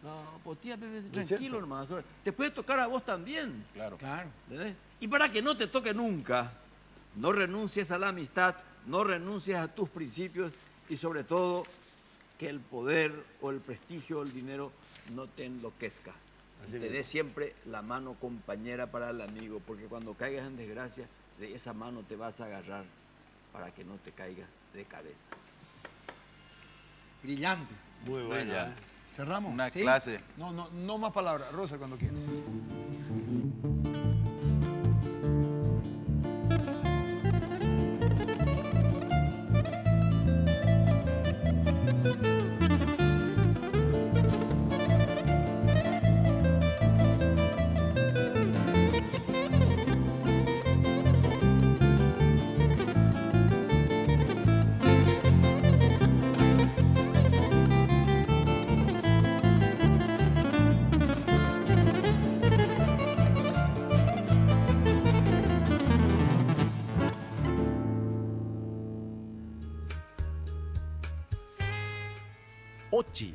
Speaker 3: no, pues tía, bebé,
Speaker 5: es
Speaker 3: tranquilo
Speaker 5: cierto.
Speaker 3: hermano. Te puede tocar a vos también.
Speaker 4: Claro.
Speaker 6: Claro.
Speaker 3: ¿Entendés? Y para que no te toque nunca, no renuncies a la amistad, no renuncies a tus principios y sobre todo que el poder o el prestigio o el dinero no te enloquezca.
Speaker 5: Así
Speaker 3: Te
Speaker 5: mismo.
Speaker 3: dé siempre la mano compañera para el amigo, porque cuando caigas en desgracia, de esa mano te vas a agarrar para que no te caigas de cabeza.
Speaker 6: Brillante.
Speaker 5: Muy bueno.
Speaker 4: Brillante.
Speaker 2: ¿Cerramos?
Speaker 4: Una
Speaker 6: Sí.
Speaker 4: clase.
Speaker 2: No más palabras. Rosa, cuando quieras.
Speaker 1: Ochi,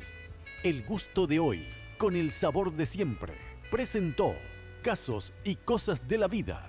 Speaker 1: el gusto de hoy, con el sabor de siempre. Presentó Casos y Cosas de la Vida.